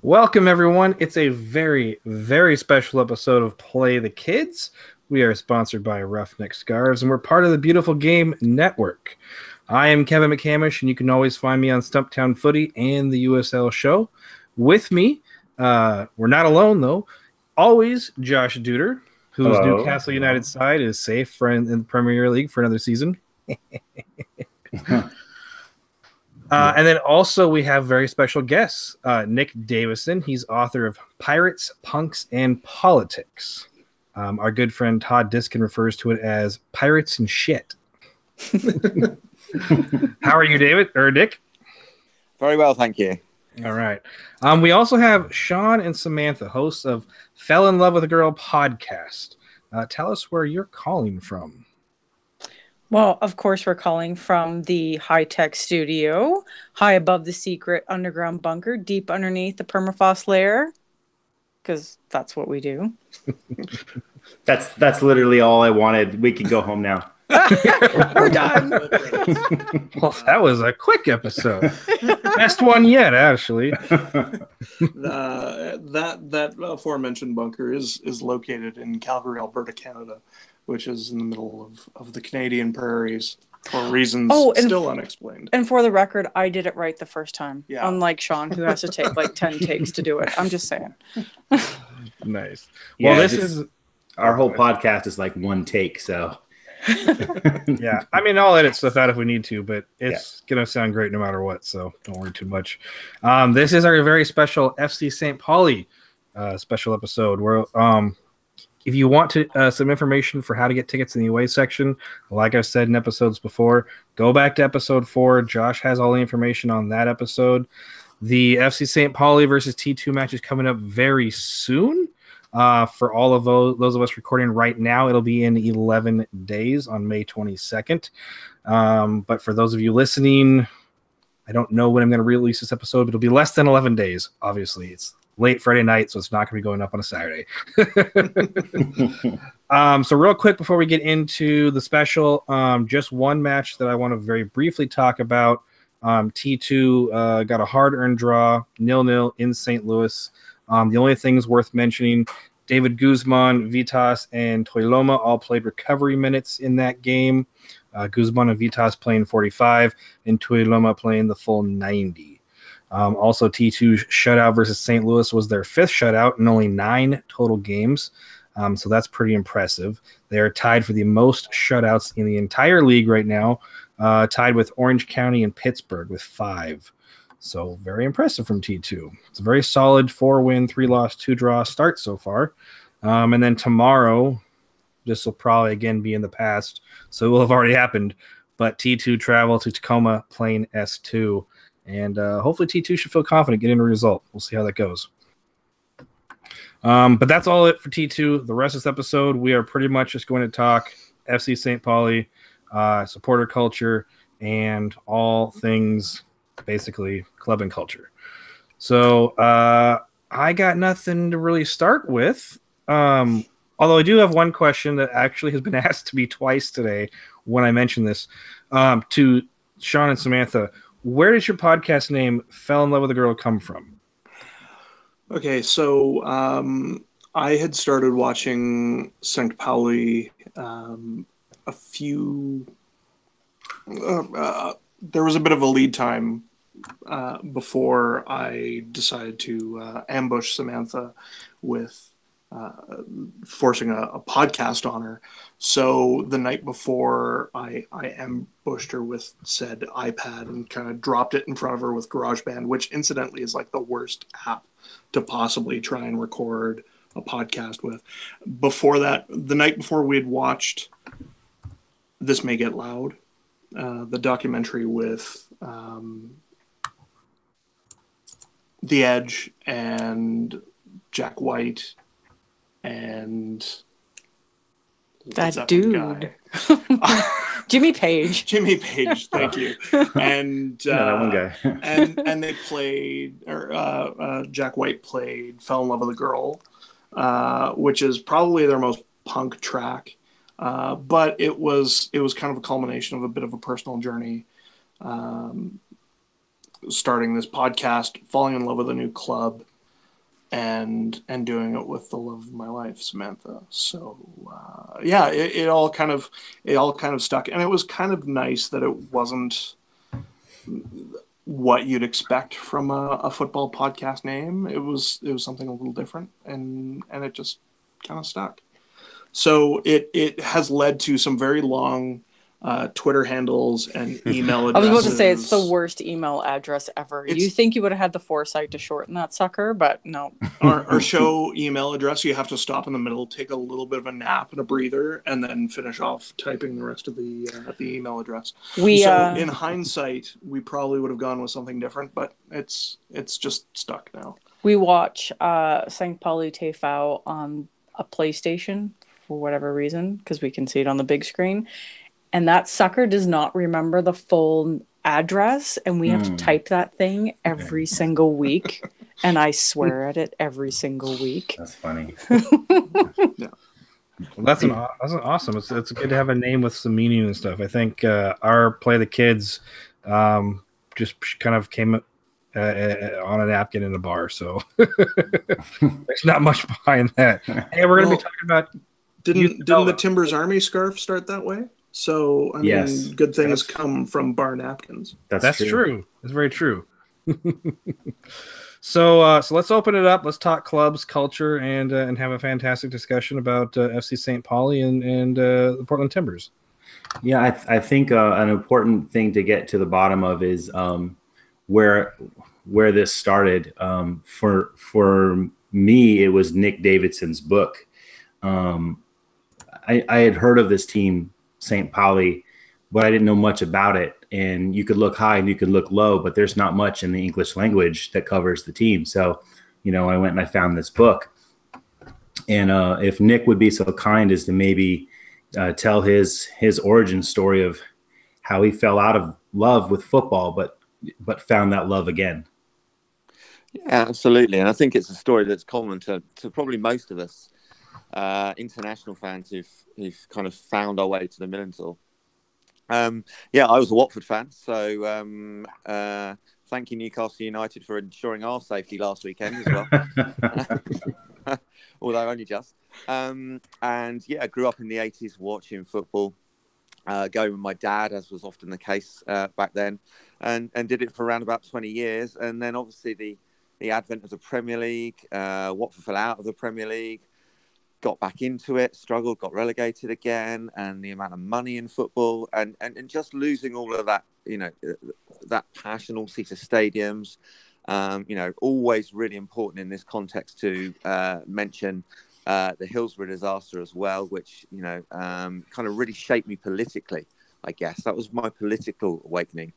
Welcome, everyone. It's a very, very special episode of Play the Kids. We are sponsored by Roughneck Scarves, and we're part of the Beautiful Game Network. I am Kevin McCamish, and you can always find me on Stumptown Footy and the USL Show. With me, we're not alone, though. Always Josh Duder, whose Newcastle United side is safe for in the Premier League for another season. And then also we have very special guests, Nick Davison. He's author of Pirates, Punks, and Politics. Our good friend Todd Diskin refers to it as Pirates and Shit. How are you, David or Nick? Very well, thank you. All right. We also have Sean and Samantha, hosts of Fell in Love with a Girl podcast. Tell us where you're calling from. Well, of course, we're calling from the high-tech studio, high above the secret underground bunker, deep underneath the permafrost layer, because that's what we do. That's literally all I wanted. We can go home now. We're done. Well, that was a quick episode. Best one yet, actually. That aforementioned bunker is located in Calgary, Alberta, Canada, which is in the middle of the Canadian prairies for reasons still unexplained. And for the record, I did it right the first time. Yeah. Unlike Sean, who has to take like 10 takes to do it. I'm just saying. Nice. Yeah, well, this is our whole podcast is like one take, so yeah. I mean, I'll edit stuff out if we need to, but it's gonna sound great no matter what, so don't worry too much. This is our very special FC St. Pauli special episode where if you want to some information for how to get tickets in the away section, like I've said in episodes before, go back to episode 4. Josh has all the information on that episode. The FC St. Pauli versus T2 match is coming up very soon. For all of those of us recording right now, it'll be in 11 days on May 22nd. But for those of you listening, I don't know when I'm going to release this episode, but it'll be less than 11 days. Obviously, it's late Friday night, so it's not going to be going up on a Saturday. So real quick before we get into the special, just one match that I want to very briefly talk about. T2 got a hard-earned draw, 0-0 in St. Louis. The only things worth mentioning, David Guzman, Vitas, and Toiloma all played recovery minutes in that game. Guzman and Vitas playing 45, and Toiloma playing the full 90. Also, T2's shutout versus St. Louis was their 5th shutout in only 9 total games. So that's pretty impressive. They're tied for the most shutouts in the entire league right now, tied with Orange County and Pittsburgh with 5. So very impressive from T2. It's a very solid 4-win, 3-loss, 2-draw start so far. And then tomorrow, this will probably again be in the past, so it will have already happened. But T2 travel to Tacoma playing S2. And hopefully T2 should feel confident getting a result. We'll see how that goes. But that's all it for T2. The rest of this episode, we are pretty much just going to talk FC St. Pauli, supporter culture, and all things basically club and culture. So I got nothing to really start with. Although I do have one question that actually has been asked to me twice today when I mentioned this to Sean and Samantha. Where does your podcast name Fell in Love with a Girl come from? Okay, so I had started watching St. Pauli a few... there was a bit of a lead time before I decided to ambush Samantha with forcing a podcast on her. So the night before, I ambushed her with said iPad and kind of dropped it in front of her with GarageBand, which incidentally is like the worst app to possibly try and record a podcast with. Before that, the night before, we had watched This May Get Loud, the documentary with The Edge and Jack White and that dude. Jimmy Page. Jimmy Page, thank you. And that one guy. and they played, or Jack White played "Fell in Love with a Girl," which is probably their most punk track. But it was kind of a culmination of a bit of a personal journey. Starting this podcast, falling in love with a new club, and doing it with the love of my life, Samantha. So yeah, it all kind of stuck, and it was kind of nice that it wasn't what you'd expect from a football podcast name. It was something a little different, and it just kind of stuck. So it has led to some very long Twitter handles and email I was addresses. about to say it's the worst email address ever. You think you would have had the foresight to shorten that sucker, but no. Our show email address, you have to stop in the middle, take a little bit of a nap and a breather, and then finish off typing the rest of the email address. So in hindsight, we probably would have gone with something different, but it's just stuck now. We watch St. Pauli Tefau on a PlayStation for whatever reason, because we can see it on the big screen. And that sucker does not remember the full address, and we have to type that thing every single week. And I swear at it every single week. That's funny. Yeah. Well, that's awesome. It's good to have a name with some meaning and stuff. I think our Play the Kids just kind of came on a napkin in a bar, so there's not much behind that. Hey, we're going to be talking about. Didn't the Timbers Army scarf start that way? So I mean, good things come from bar napkins. That's true. That's very true. So let's open it up. Let's talk clubs, culture, and have a fantastic discussion about FC St. Pauli and the Portland Timbers. Yeah, I think an important thing to get to the bottom of is where this started. For me, it was Nick Davidson's book. I had heard of this team, St. Pauli, but I didn't know much about it. And you could look high and you could look low, but there's not much in the English language that covers the team. So, I went and I found this book. And if Nick would be so kind as to maybe tell his origin story of how he fell out of love with football, but found that love again. Yeah, absolutely. And I think it's a story that's common to probably most of us. International fans who've kind of found our way to the Millerntor. Yeah, I was a Watford fan, so thank you, Newcastle United, for ensuring our safety last weekend as well. Although only just. And yeah, I grew up in the 80s watching football, going with my dad, as was often the case back then, and did it for around about 20 years. And then obviously the advent of the Premier League, Watford fell out of the Premier League, got back into it, struggled, got relegated again, and the amount of money in football and just losing all of that, that passion, all seater stadiums, always really important in this context to mention the Hillsborough disaster as well, which, kind of really shaped me politically, I guess. That was my political awakening.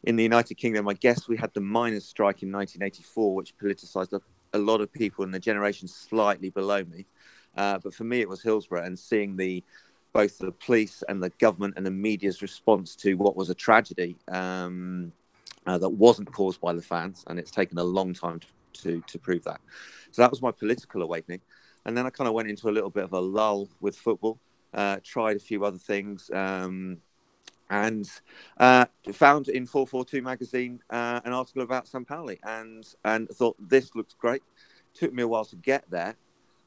In the United Kingdom, I guess we had the miners' strike in 1984, which politicised a lot of people in the generation slightly below me. But for me, it was Hillsborough, and seeing both the police and the government and the media's response to what was a tragedy that wasn't caused by the fans, and it's taken a long time to prove that. So that was my political awakening. And then I kind of went into a little bit of a lull with football, tried a few other things, and found in 442 magazine an article about St. Pauli, and thought, this looks great. Took me a while to get there.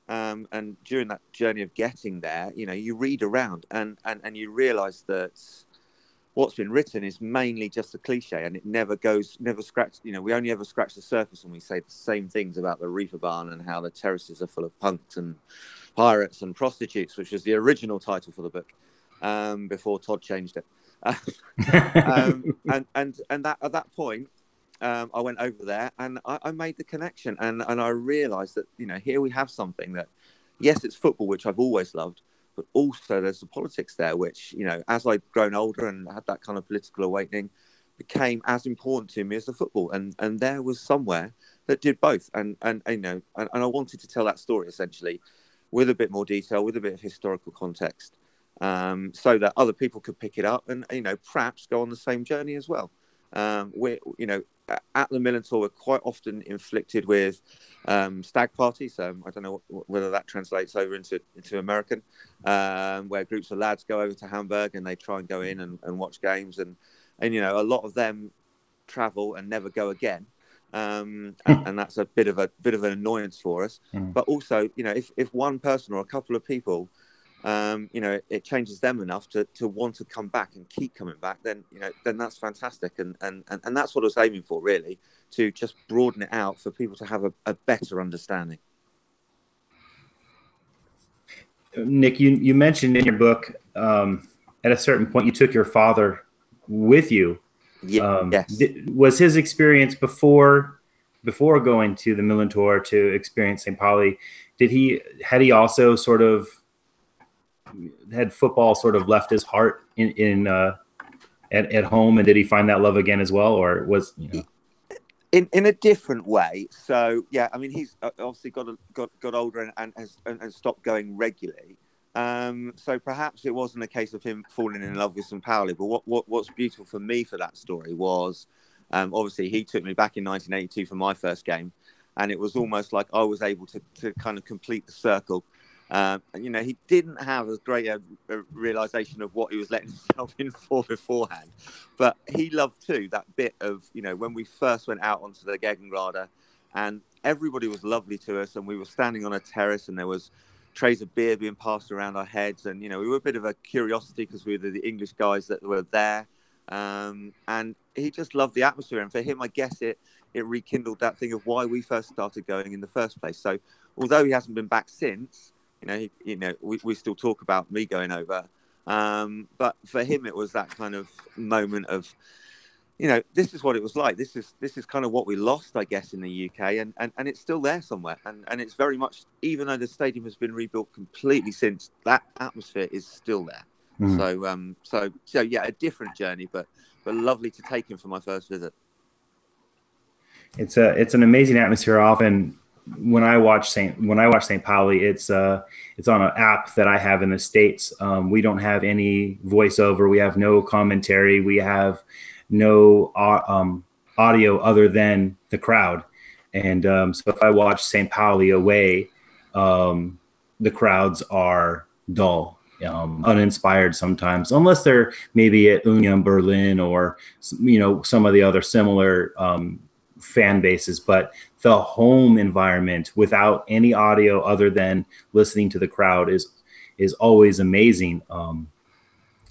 And during that journey of getting there, you read around and you realize that what's been written is mainly just a cliche, and it never scratch. We only ever scratch the surface when we say the same things about the Reaper Barn and how the terraces are full of punks and pirates and prostitutes, which was the original title for the book, before Todd changed it. And that at that point, I went over there and I made the connection, and I realised that, here we have something that, yes, it's football, which I've always loved, but also there's the politics there, which, as I've grown older and had that kind of political awakening, became as important to me as the football. And there was somewhere that did both. And I wanted to tell that story essentially with a bit more detail, with a bit of historical context, so that other people could pick it up and, perhaps go on the same journey as well. We're, at the Millerntor, we're quite often inflicted with stag parties. I don't know whether that translates over into American, where groups of lads go over to Hamburg and they try and go in and watch games, and a lot of them travel and never go again. and that's a bit of an annoyance for us. But also, you know, if one person or a couple of people, you know, it changes them enough to want to come back and keep coming back, then, you know, then that's fantastic. And that's what I was aiming for, really, to just broaden it out for people to have a better understanding. Nick, you mentioned in your book, at a certain point, you took your father with you. Yes. Was his experience before going to the Milan Tour to experience St. Pauli, had he also sort of had football sort of left his heart at home, and did he find that love again as well, or was, you know? In a different way. So yeah, I mean, he's obviously got older and stopped going regularly. So perhaps it wasn't a case of him falling in love with St. Pauli. But what's beautiful for me for that story was, obviously he took me back in 1982 for my first game, and it was almost like I was able to kind of complete the circle. You know, he didn't have as great a realization of what he was letting himself in for beforehand, but he loved too that bit of, you know, when we first went out onto the Gegengrade, and everybody was lovely to us, and we were standing on a terrace, and there was trays of beer being passed around our heads, and, you know, we were a bit of a curiosity because we were the English guys that were there, and he just loved the atmosphere, and for him, I guess it rekindled that thing of why we first started going in the first place. So although he hasn't been back since, we still talk about me going over. But for him, it was that kind of moment of, you know, this is what it was like. This is kind of what we lost, I guess, in the UK, and it's still there somewhere. And it's very much, even though the stadium has been rebuilt completely since, that atmosphere is still there. So yeah, a different journey, but lovely to take him for my first visit. It's an amazing atmosphere. Often when I watch St. Pauli, it's on an app that I have in the States. We don't have any voiceover. We have no commentary. We have no audio other than the crowd. And so if I watch St. Pauli away, the crowds are dull, uninspired sometimes, unless they're maybe at Union Berlin or, you know, some of the other similar fan bases. But the home environment without any audio other than listening to the crowd is always amazing. And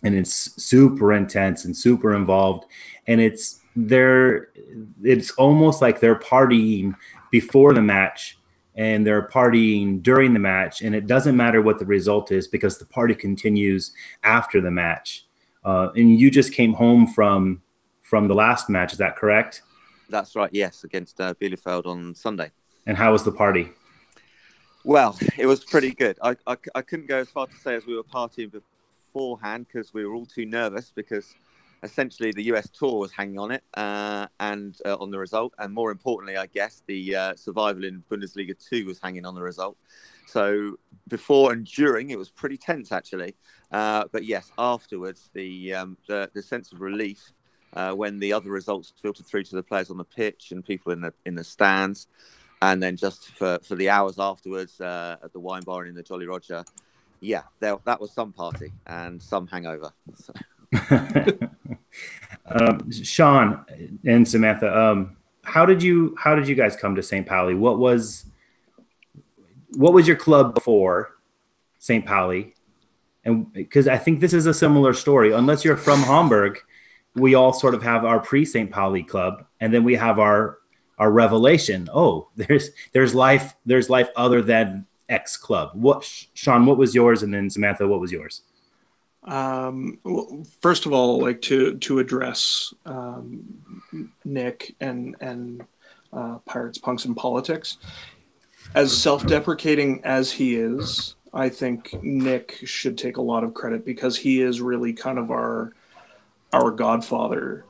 it's super intense and super involved. And it's almost like they're partying before the match and they're partying during the match. And it doesn't matter what the result is because the party continues after the match. And you just came home from the last match. Is that correct? That's right, yes, against Bielefeld on Sunday. And how was the party? Well, it was pretty good. I couldn't go as far to say as we were partying beforehand because we were all too nervous because essentially the US tour was hanging on it and on the result. And more importantly, I guess, the survival in Bundesliga 2 was hanging on the result. So before and during, it was pretty tense, actually. But yes, afterwards, the sense of relief when the other results filtered through to the players on the pitch and people in the stands, and then just for the hours afterwards at the wine bar and in the Jolly Roger, yeah, that was some party and some hangover. So. Sean and Samantha, how did you guys come to St. Pauli? What was your club before St. Pauli? And because I think this is a similar story, unless you're from Hamburg. We all sort of have our pre-St. Pauli club, and then we have our revelation. Oh, there's life other than X club. Sean, what was yours? And then Samantha, what was yours? Well, first of all, like to address Nick and Pirates, Punks, and Politics. As self-deprecating as he is, I think Nick should take a lot of credit because he is really kind of our godfather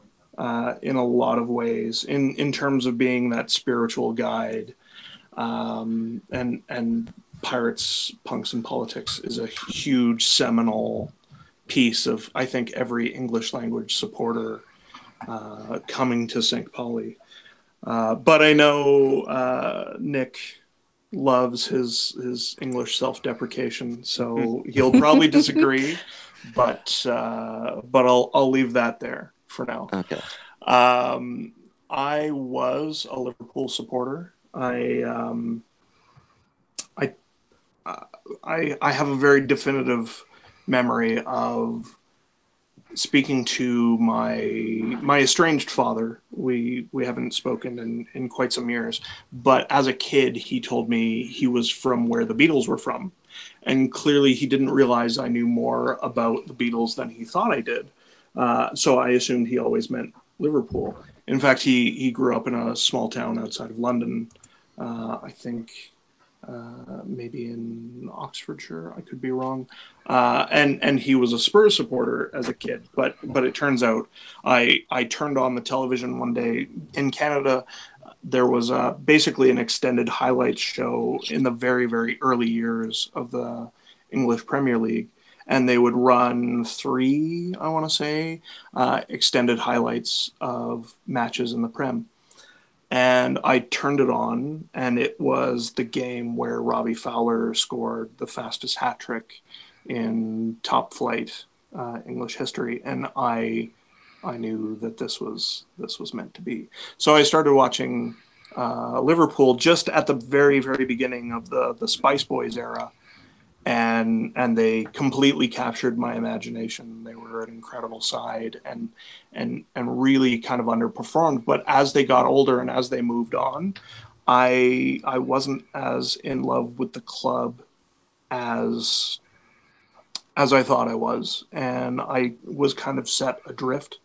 in a lot of ways, in terms of being that spiritual guide. And Pirates, Punks, and Politics is a huge seminal piece of, I think, every English language supporter coming to St. Pauli. But I know Nick loves his English self-deprecation, so he'll probably disagree. But I'll leave that there for now. Okay. I was a Liverpool supporter. I have a very definitive memory of speaking to my estranged father. We haven't spoken in quite some years, but as a kid, he told me he was from where the Beatles were from, and clearly he didn't realize I knew more about the Beatles than he thought I did. So I assumed he always meant Liverpool. In fact, he grew up in a small town outside of London. I think maybe in Oxfordshire. I could be wrong. And he was a Spurs supporter as a kid, but it turns out I turned on the television one day in Canada. There was basically an extended highlights show in the very, very early years of the English Premier League. And they would run 3, I want to say, extended highlights of matches in the Prem. And I turned it on, and it was the game where Robbie Fowler scored the fastest hat trick in top flight English history, and I knew that this was meant to be. So I started watching Liverpool just at the very, very beginning of the Spice Boys era, and they completely captured my imagination. They were an incredible side and really kind of underperformed. But as they got older and as they moved on, I wasn't as in love with the club as I thought I was, and I was kind of set adrift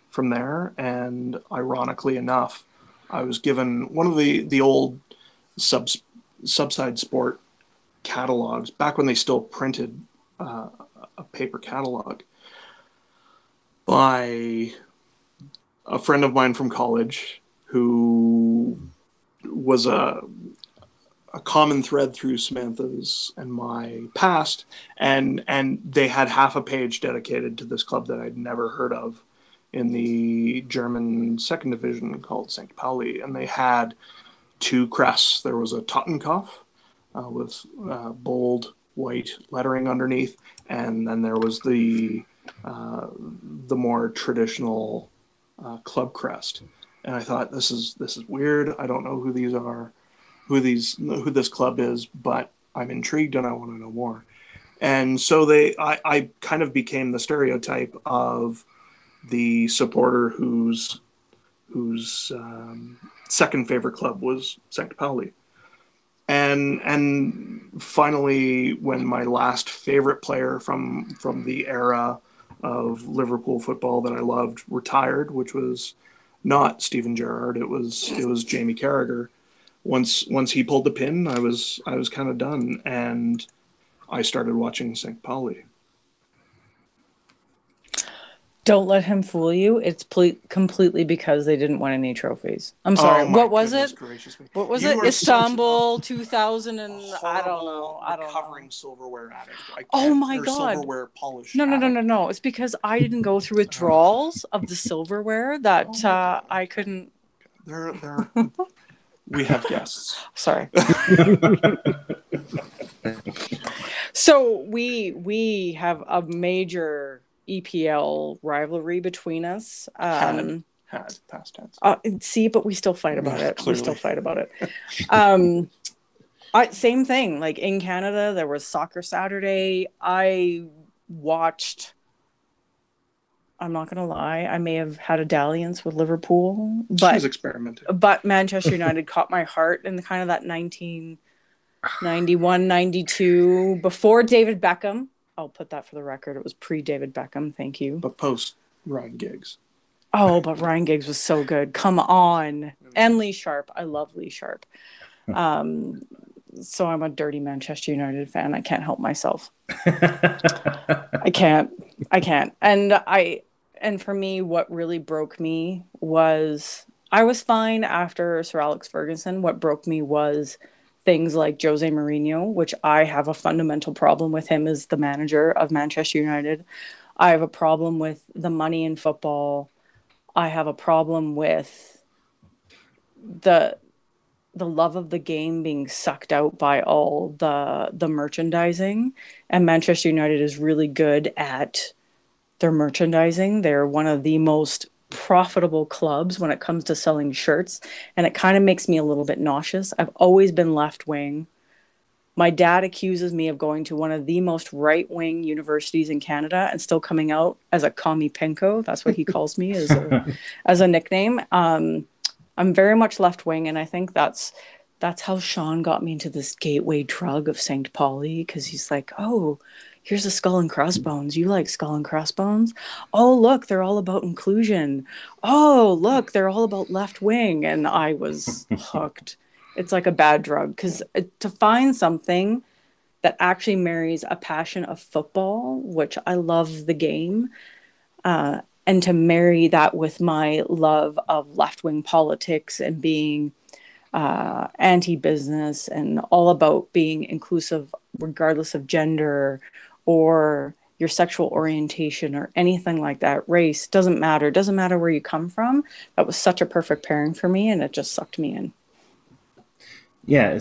from there. And ironically enough, I was given one of the old Subside Sport catalogs back when they still printed a paper catalog by a friend of mine from college who was a common thread through Samantha's and my past, and they had half a page dedicated to this club that I'd never heard of in the German second division called St. Pauli, and they had 2 crests. There was a Totenkopf with bold white lettering underneath, and then there was the more traditional club crest. And I thought, this is weird. I don't know who these are, who this club is, but I'm intrigued and I want to know more. And so I kind of became the stereotype of the supporter whose second favorite club was St. Pauli. And finally, when my last favorite player from the era of Liverpool football that I loved retired, which was not Steven Gerrard, it was Jamie Carragher. Once he pulled the pin, I was kind of done, and I started watching St. Pauli. Don't let him fool you. It's completely because they didn't win any trophies. I'm sorry. Oh, what was it? What was it? You are Istanbul 2000 and I don't know. Recovering silverware addict. Oh my God. Silverware polish. No. It's because I didn't go through withdrawals of the silverware that I couldn't. There. We have guests. Sorry. So we have a major EPL rivalry between us. Had past tense. See, but we still fight about it. Clearly. We still fight about it. Same thing. Like in Canada, there was Soccer Saturday. I watched. I'm not gonna lie. I may have had a dalliance with Liverpool, but she was experimenting. But Manchester United caught my heart in kind of that 1991, 92, before David Beckham. I'll put that for the record. It was pre-David Beckham. Thank you. But post Ryan Giggs. Oh, but Ryan Giggs was so good. Come on. And Lee Sharp. I love Lee Sharp. So I'm a dirty Manchester United fan. I can't help myself. I can't. And for me, what really broke me was I was fine after Sir Alex Ferguson. What broke me was things like Jose Mourinho, which I have a fundamental problem with him as the manager of Manchester United. I have a problem with the money in football. I have a problem with the love of the game being sucked out by all the merchandising. And Manchester United is really good at their merchandising. They're one of the most profitable clubs when it comes to selling shirts, and it kind of makes me a little bit nauseous. I've always been left wing. My dad accuses me of going to one of the most right-wing universities in Canada and still coming out as a commie pinko. That's what he calls me as a nickname. I'm very much left-wing, and I think that's how Sean got me into this gateway drug of St. Pauli, because he's like, oh, here's a skull and crossbones. You like skull and crossbones? Oh, look, they're all about inclusion. Oh, look, they're all about left-wing. And I was hooked. It's like a bad drug, because to find something that actually marries a passion of football, which I love the game, and to marry that with my love of left-wing politics and being anti-business and all about being inclusive regardless of gender or your sexual orientation or anything like that, race, doesn't matter where you come from. That was such a perfect pairing for me, and it just sucked me in. Yeah,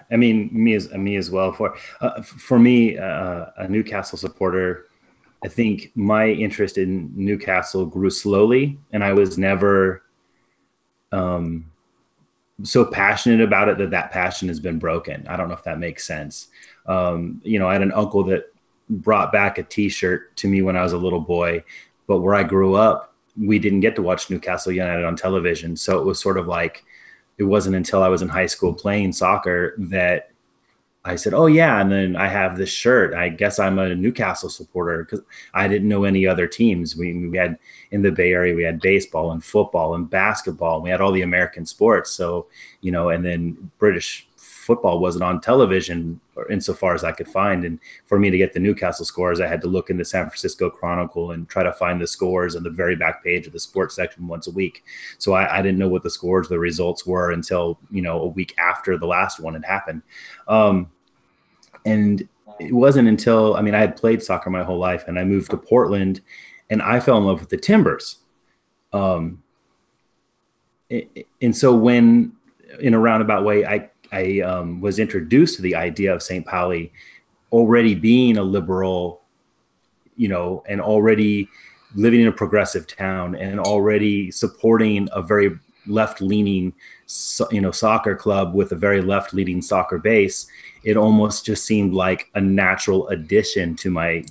I mean, me as well. For me, a Newcastle supporter, I think my interest in Newcastle grew slowly, and I was never so passionate about it that passion has been broken. I don't know if that makes sense. I had an uncle that brought back a T-shirt to me when I was a little boy, but where I grew up, we didn't get to watch Newcastle United on television. So it was sort of like, it wasn't until I was in high school playing soccer that I said, oh yeah. And then I have this shirt. I guess I'm a Newcastle supporter, because I didn't know any other teams. We had in the Bay Area, we had baseball and football and basketball. And we had all the American sports. So, and then British football wasn't on television insofar as I could find. And for me to get the Newcastle scores, I had to look in the San Francisco Chronicle and try to find the scores on the very back page of the sports section once a week. So I didn't know what the scores, the results were until, a week after the last one had happened. And it wasn't until, I had played soccer my whole life, and I moved to Portland and I fell in love with the Timbers. And so when, in a roundabout way, I was introduced to the idea of St. Pauli, already being a liberal, and already living in a progressive town and already supporting a very left-leaning, soccer club with a very left-leaning soccer base. It almost just seemed like a natural addition to my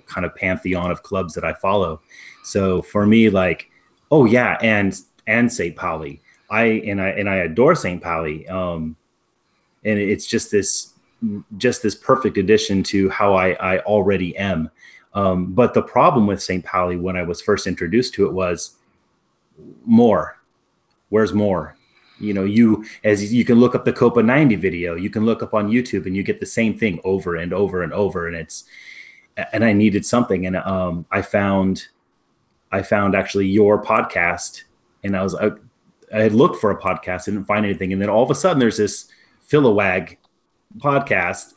kind of pantheon of clubs that I follow. So for me, like, oh yeah, and St. Pauli. I adore St. Pauli. And it's just this perfect addition to how I already am. But the problem with St. Pauli when I was first introduced to it was more. Where's more? You can look up the Copa 90 video, you can look up on YouTube, and you get the same thing over and over and over. And I needed something. And I found actually your podcast, and I had looked for a podcast, didn't find anything. And then all of a sudden there's this Philowag podcast.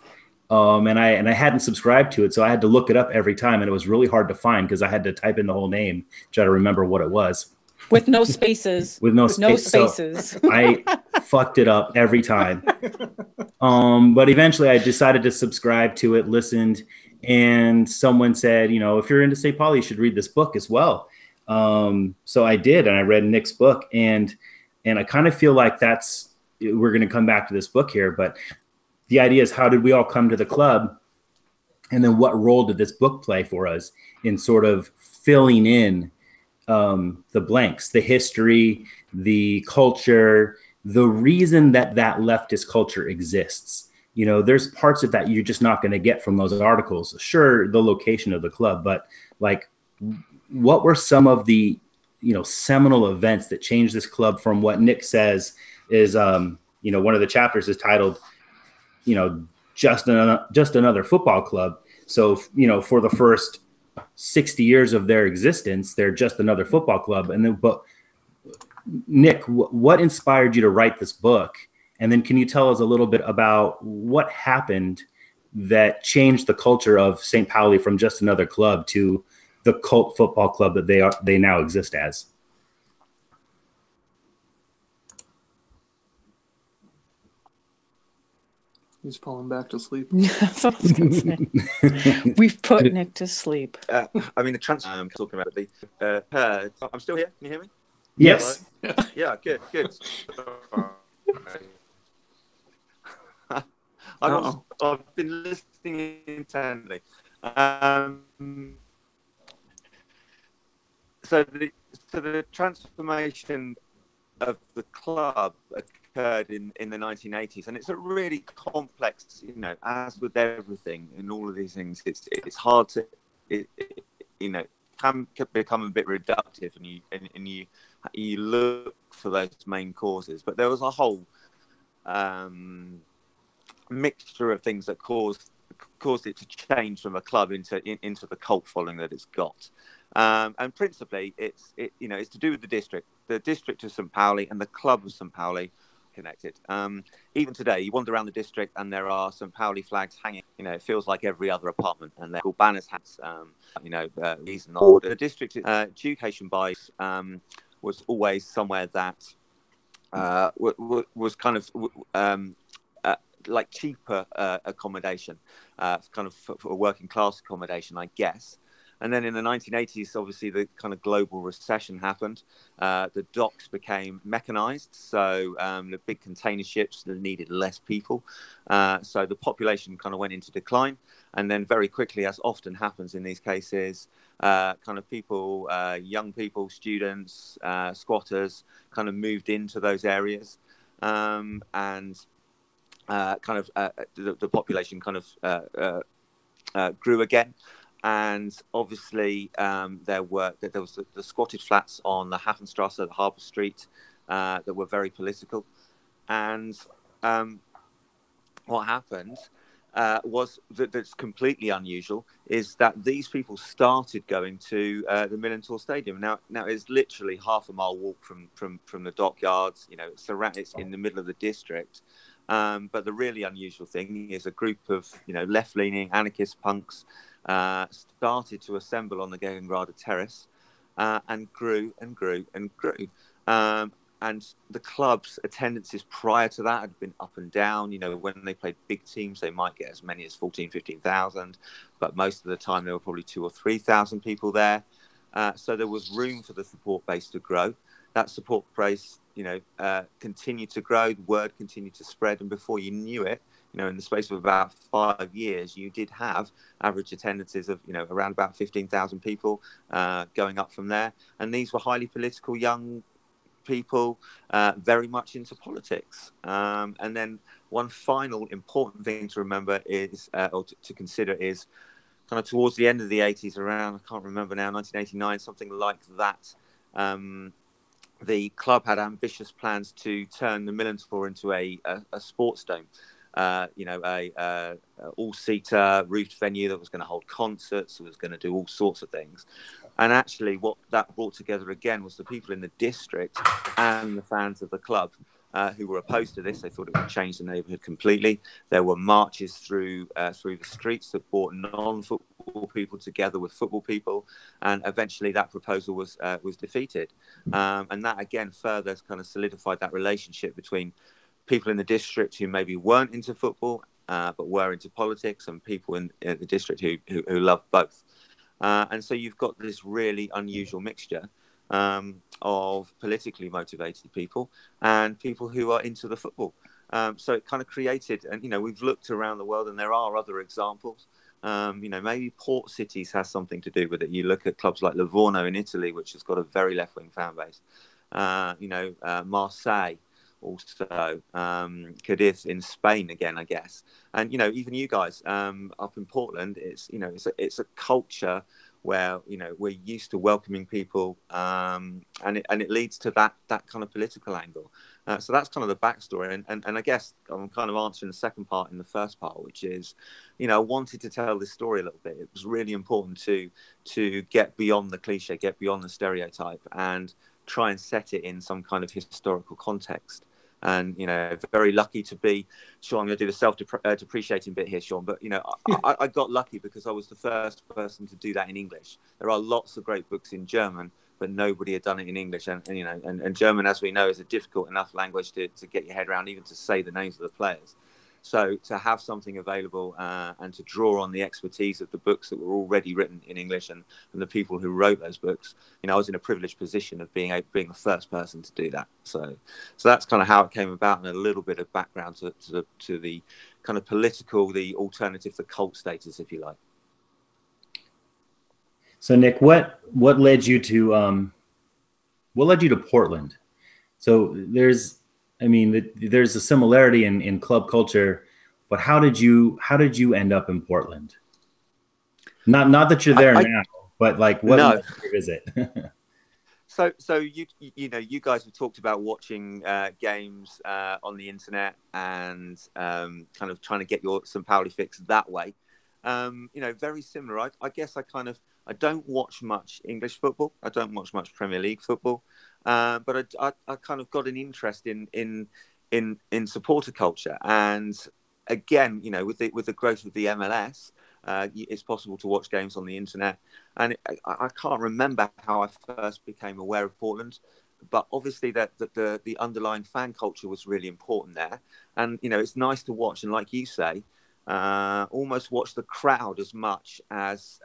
And I hadn't subscribed to it. So I had to look it up every time. And it was really hard to find because I had to type in the whole name, try to remember what it was. With no spaces. With no spaces. So I fucked it up every time. But eventually I decided to subscribe to it, listened, and someone said, if you're into St. Pauli, you should read this book as well. So I did, and I read Nick's book, and I kind of feel like we're going to come back to this book here, but the idea is, how did we all come to the club? And then what role did this book play for us in sort of filling in the blanks, the history, the culture, the reason that leftist culture exists. There's parts of that you're just not going to get from those articles. Sure, the location of the club, but like, what were some of the, seminal events that changed this club from what Nick says is, one of the chapters is titled, just another football club. So, for the first 60 years of their existence, they're just another football club. And then, but Nick, what inspired you to write this book? And then can you tell us a little bit about what happened that changed the culture of St. Pauli from just another club to the cult football club that they now exist as? He's falling back to sleep. That's what I was going to say. We've put Nick to sleep. I mean, the transfer I'm talking about the. I'm still here. Can you hear me? Yes. Yeah. Good. I've been listening intently. So the transformation of the club occurred in the 1980s, and it's a really complex, as with everything in all of these things, it's hard to, can become a bit reductive, and you look for those main causes. But there was a whole mixture of things that caused it to change from a club into the cult following that it's got. And principally, it's to do with the district of St. Pauli and the club of St. Pauli connected. Even today, you wander around the district and there are St. Pauli flags hanging. It feels like every other apartment, and they're called banners, hats. These and all. The district education bias was always somewhere that was kind of like cheaper accommodation, kind of for working class accommodation, I guess. And then in the 1980s, obviously, the kind of global recession happened. The docks became mechanized, so the big container ships that needed less people. So the population kind of went into decline. And then very quickly, as often happens in these cases, kind of people, young people, students, squatters, kind of moved into those areas. And the population kind of grew again. And obviously, there was the squatted flats on the Hafenstrasse, the Harbour Street, that were very political. And what happened was that's completely unusual is that these people started going to the Millerntor Stadium. Now it's literally half a mile walk from the dockyards. It's in the middle of the district. But the really unusual thing is a group of left-leaning anarchist punks started to assemble on the Gegengrade Terrace and grew and grew and grew. And the club's attendances prior to that had been up and down. When they played big teams, they might get as many as 14,000, 15,000, but most of the time there were probably 2,000 or 3,000 people there. So there was room for the support base to grow. That support base, continued to grow. The word continued to spread, and before you knew it, in the space of about 5 years, you did have average attendances of, around about 15,000 people, going up from there. And these were highly political young people, very much into politics. And then one final important thing to remember is, or to consider is, kind of towards the end of the 80s, around, I can't remember now, 1989, something like that, the club had ambitious plans to turn the Millerntor into a sports dome. A all-seater roofed venue that was going to hold concerts, that was going to do all sorts of things. And actually what that brought together again was the people in the district and the fans of the club who were opposed to this. They thought it would change the neighbourhood completely. There were marches through the streets that brought non-football people together with football people, and eventually that proposal was defeated. And that again further kind of solidified that relationship between people in the district who maybe weren't into football but were into politics, and people in the district who loved both. And so you've got this really unusual mixture of politically motivated people and people who are into the football. So it kind of created, and we've looked around the world, and there are other examples. Maybe port cities has something to do with it. You look at clubs like Livorno in Italy, which has got a very left-wing fan base. Marseille. Also, Cadiz in Spain again, I guess, and even you guys up in Portland, it's a culture where we're used to welcoming people, and it leads to that kind of political angle. So that's kind of the backstory, and I guess I'm kind of answering the second part in the first part, which is, I wanted to tell this story a little bit. It was really important to get beyond the cliche, get beyond the stereotype, and try and set it in some kind of historical context. And, very lucky to be, Sean, I'm going to do the self-depreciating bit here, Sean, but, I got lucky because I was the first person to do that in English. There are lots of great books in German, but nobody had done it in English. And German, as we know, is a difficult enough language to get your head around, even to say the names of the players. So to have something available and to draw on the expertise of the books that were already written in English and the people who wrote those books, I was in a privileged position of being the first person to do that. So that's kind of how it came about, and a little bit of background to the kind of political, the alternative, the cult status, if you like. So Nick, what led you to Portland? So there's a similarity in club culture, but how did you end up in Portland? Not that you're there now, but like what led you to visit? So you guys have talked about watching games on the internet and kind of trying to get your St. Pauli fix that way. Very similar. I guess I don't watch much English football. I don't watch much Premier League football. But I kind of got an interest in supporter culture, and again, with the growth of the MLS, it's possible to watch games on the internet. And I can't remember how I first became aware of Portland, but obviously that the underlying fan culture was really important there. And it's nice to watch, and like you say, almost watch the crowd as much as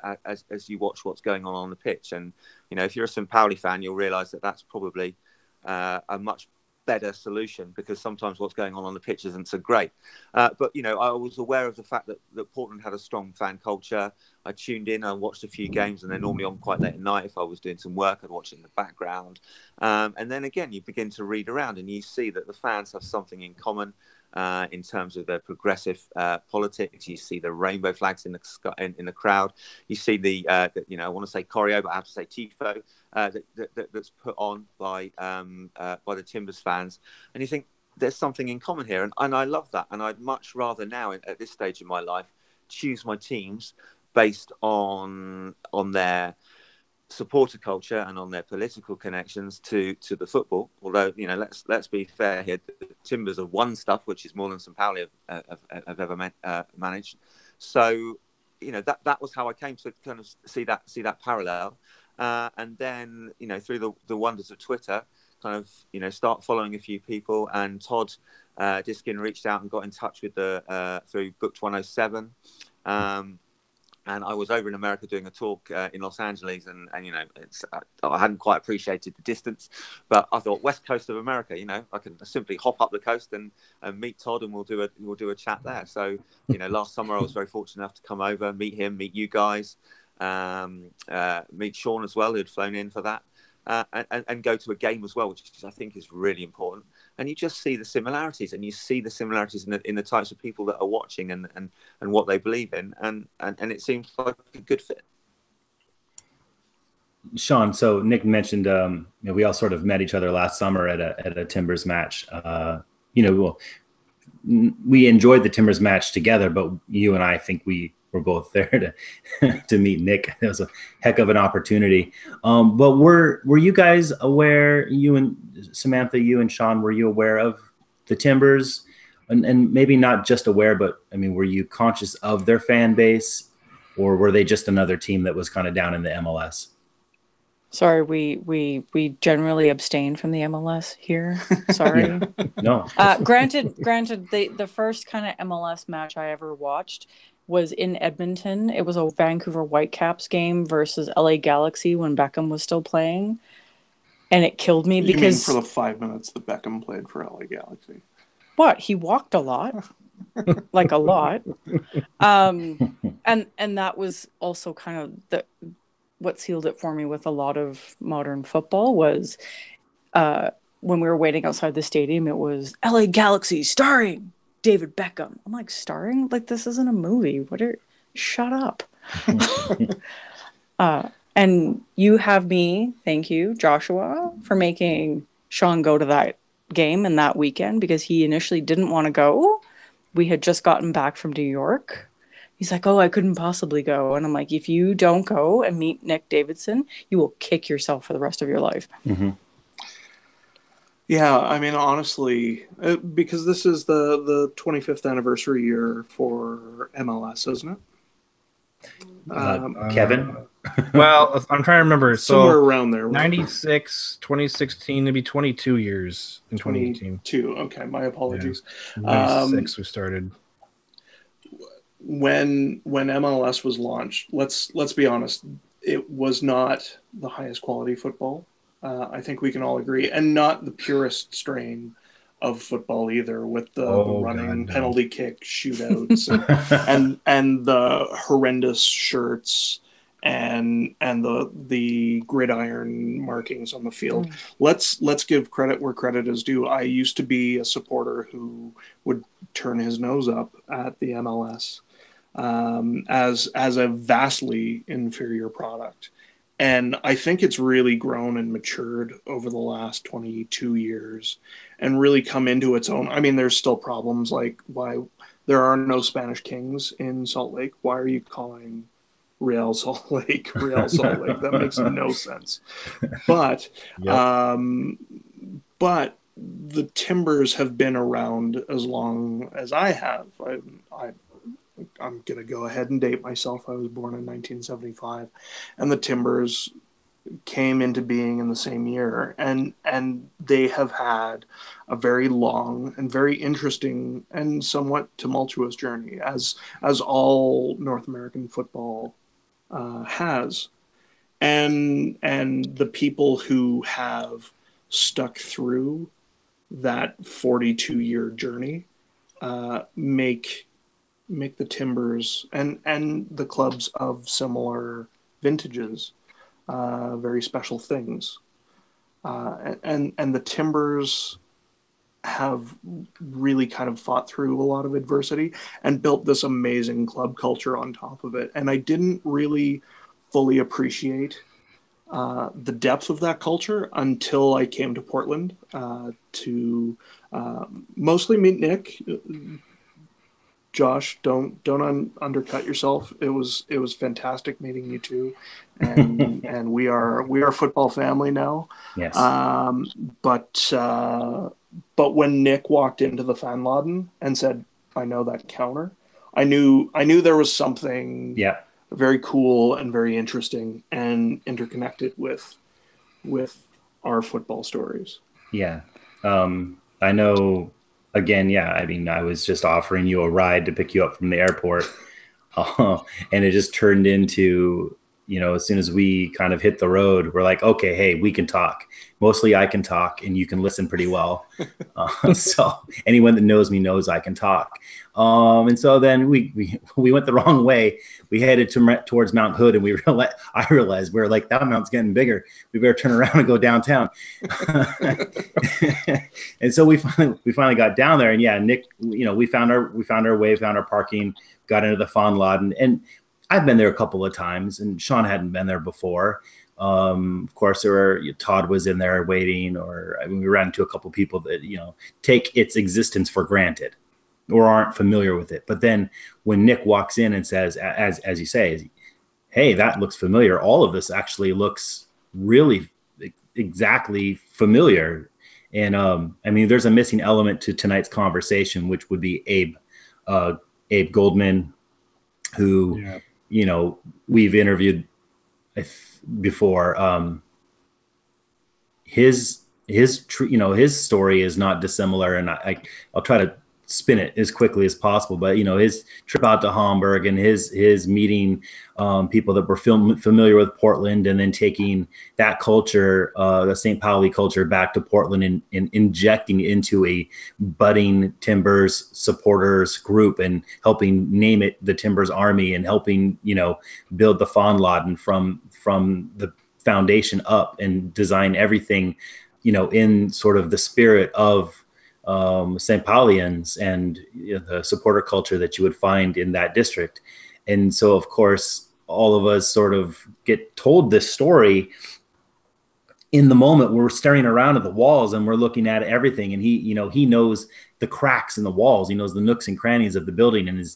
you watch what's going on the pitch. And if you're a St. Pauli fan, you'll realise that that's probably a much better solution, because sometimes what's going on the pitch isn't so great. But I was aware of the fact that Portland had a strong fan culture. I tuned in, I watched a few games, and then normally on quite late at night, if I was doing some work, I'd watch it in the background. And then again, you begin to read around and you see that the fans have something in common. In terms of their progressive politics, you see the rainbow flags in the crowd. You see the I want to say choreo, but I have to say tifo that's put on by the Timbers fans, and you think there's something in common here, and I love that. And I'd much rather now, at this stage in my life, choose my teams based on their supporter culture and on their political connections to the football. Although let's be fair here, the Timbers have won stuff which is more than St. Pauli have ever managed. So that was how I came to kind of see that parallel, and then through the wonders of Twitter, kind of start following a few people, and Todd Diskin reached out and got in touch with through Booked 107. And I was over in America doing a talk in Los Angeles, and I hadn't quite appreciated the distance, but I thought West Coast of America, I can simply hop up the coast and meet Todd, and we'll do a chat there. So last summer I was very fortunate enough to come over, meet him, meet you guys, meet Sean as well, who'd flown in for that, and go to a game as well, which I think is really important. And you just see the similarities, and you see the similarities in the types of people that are watching and what they believe in, and it seems like a good fit. Sean, so Nick mentioned we all sort of met each other last summer at a Timbers match. We enjoyed the Timbers match together, but you and I think we were both there to meet Nick. It was a heck of an opportunity. But were you guys aware, you and Samantha, you and Sean, were you aware of the Timbers? And maybe not just aware, but were you conscious of their fan base, or were they just another team that was kind of down in the MLS? Sorry, we generally abstain from the MLS here. Sorry. No. Granted, the first kind of MLS match I ever watched was in Edmonton. It was a Vancouver Whitecaps game versus LA Galaxy when Beckham was still playing, and it killed me because for the 5 minutes that Beckham played for LA Galaxy. What? He walked a lot. Like a lot. And that was also kind of what sealed it for me with a lot of modern football was when we were waiting outside the stadium, it was LA Galaxy starring David Beckham. I'm like, starring? Like, this isn't a movie. Shut up. And you have me, thank you, Joshua, for making Sean go to that game and that weekend, because he initially didn't want to go. We had just gotten back from New York. He's like, oh, I couldn't possibly go. And I'm like, if you don't go and meet Nick Davidson, you will kick yourself for the rest of your life. Mm-hmm. Yeah, I mean, honestly, because this is the 25th anniversary year for MLS, isn't it? Kevin? Well, I'm trying to remember. Somewhere around there. 96, 2016, maybe 22 years in 2018. 22, okay, my apologies. Yeah. 96 we started. when MLS was launched, let's be honest, it was not the highest quality football. I think we can all agree, and not the purest strain of football either, with the running, God, no. penalty kick shootouts and the horrendous shirts and the gridiron markings on the field. Let's give credit where credit is due. I used to be a supporter who would turn his nose up at the MLS as a vastly inferior product. And I think it's really grown and matured over the last 22 years and really come into its own. I mean, there's still problems like why there are no Spanish Kings in Salt Lake. Why are you calling Real Salt Lake Real Salt Lake? That makes no sense. But but the Timbers have been around as long as I have. I'm going to go ahead and date myself. I was born in 1975, and the Timbers came into being in the same year. And they have had a very long and very interesting and somewhat tumultuous journey, as all North American football has. And the people who have stuck through that 42-year journey make the Timbers and the clubs of similar vintages very special things. And the Timbers have really kind of fought through a lot of adversity and built this amazing club culture on top of it. And I didn't really fully appreciate the depth of that culture until I came to Portland to mostly meet Nick. Josh, don't undercut yourself. It was fantastic meeting you too, and we are a football family now. Yes. But when Nick walked into the Fan Laden and said, "I know that counter," I knew there was something very cool and very interesting and interconnected with our football stories. Yeah. I know. Again, I mean, I was just offering you a ride to pick you up from the airport, and it just turned into, as soon as we kind of hit the road, we're like, okay, hey, we can talk. Mostly I can talk, and you can listen pretty well. So anyone that knows me knows I can talk. And so then we went the wrong way. We headed towards Mount Hood, and I realized we were like, that mountain's getting bigger. We better turn around and go downtown. And so we finally got down there, and Nick, we found our way, found our parking, got into the Fan Laden, and I've been there a couple of times, and Sean hadn't been there before. Of course, Todd was in there waiting, we ran into a couple of people that take its existence for granted or aren't familiar with it. But then when Nick walks in and says, as you say, hey, that looks familiar, all of this actually looks really exactly familiar. And I mean, there's a missing element to tonight's conversation, which would be Abe Goldman, who we've interviewed before. His story is not dissimilar, and I'll try to spin it as quickly as possible. But his trip out to Hamburg and his meeting people that were familiar with Portland, and then taking that culture, the St. Pauli culture, back to Portland and injecting into a budding Timbers supporters group and helping name it the Timbers Army, and helping build the Fan Laden from the foundation up and design everything in sort of the spirit of St. Paulians and the supporter culture that you would find in that district. And so, of course, all of us sort of get told this story in the moment. We're staring around at the walls and we're looking at everything. And he knows the cracks in the walls. He knows the nooks and crannies of the building, and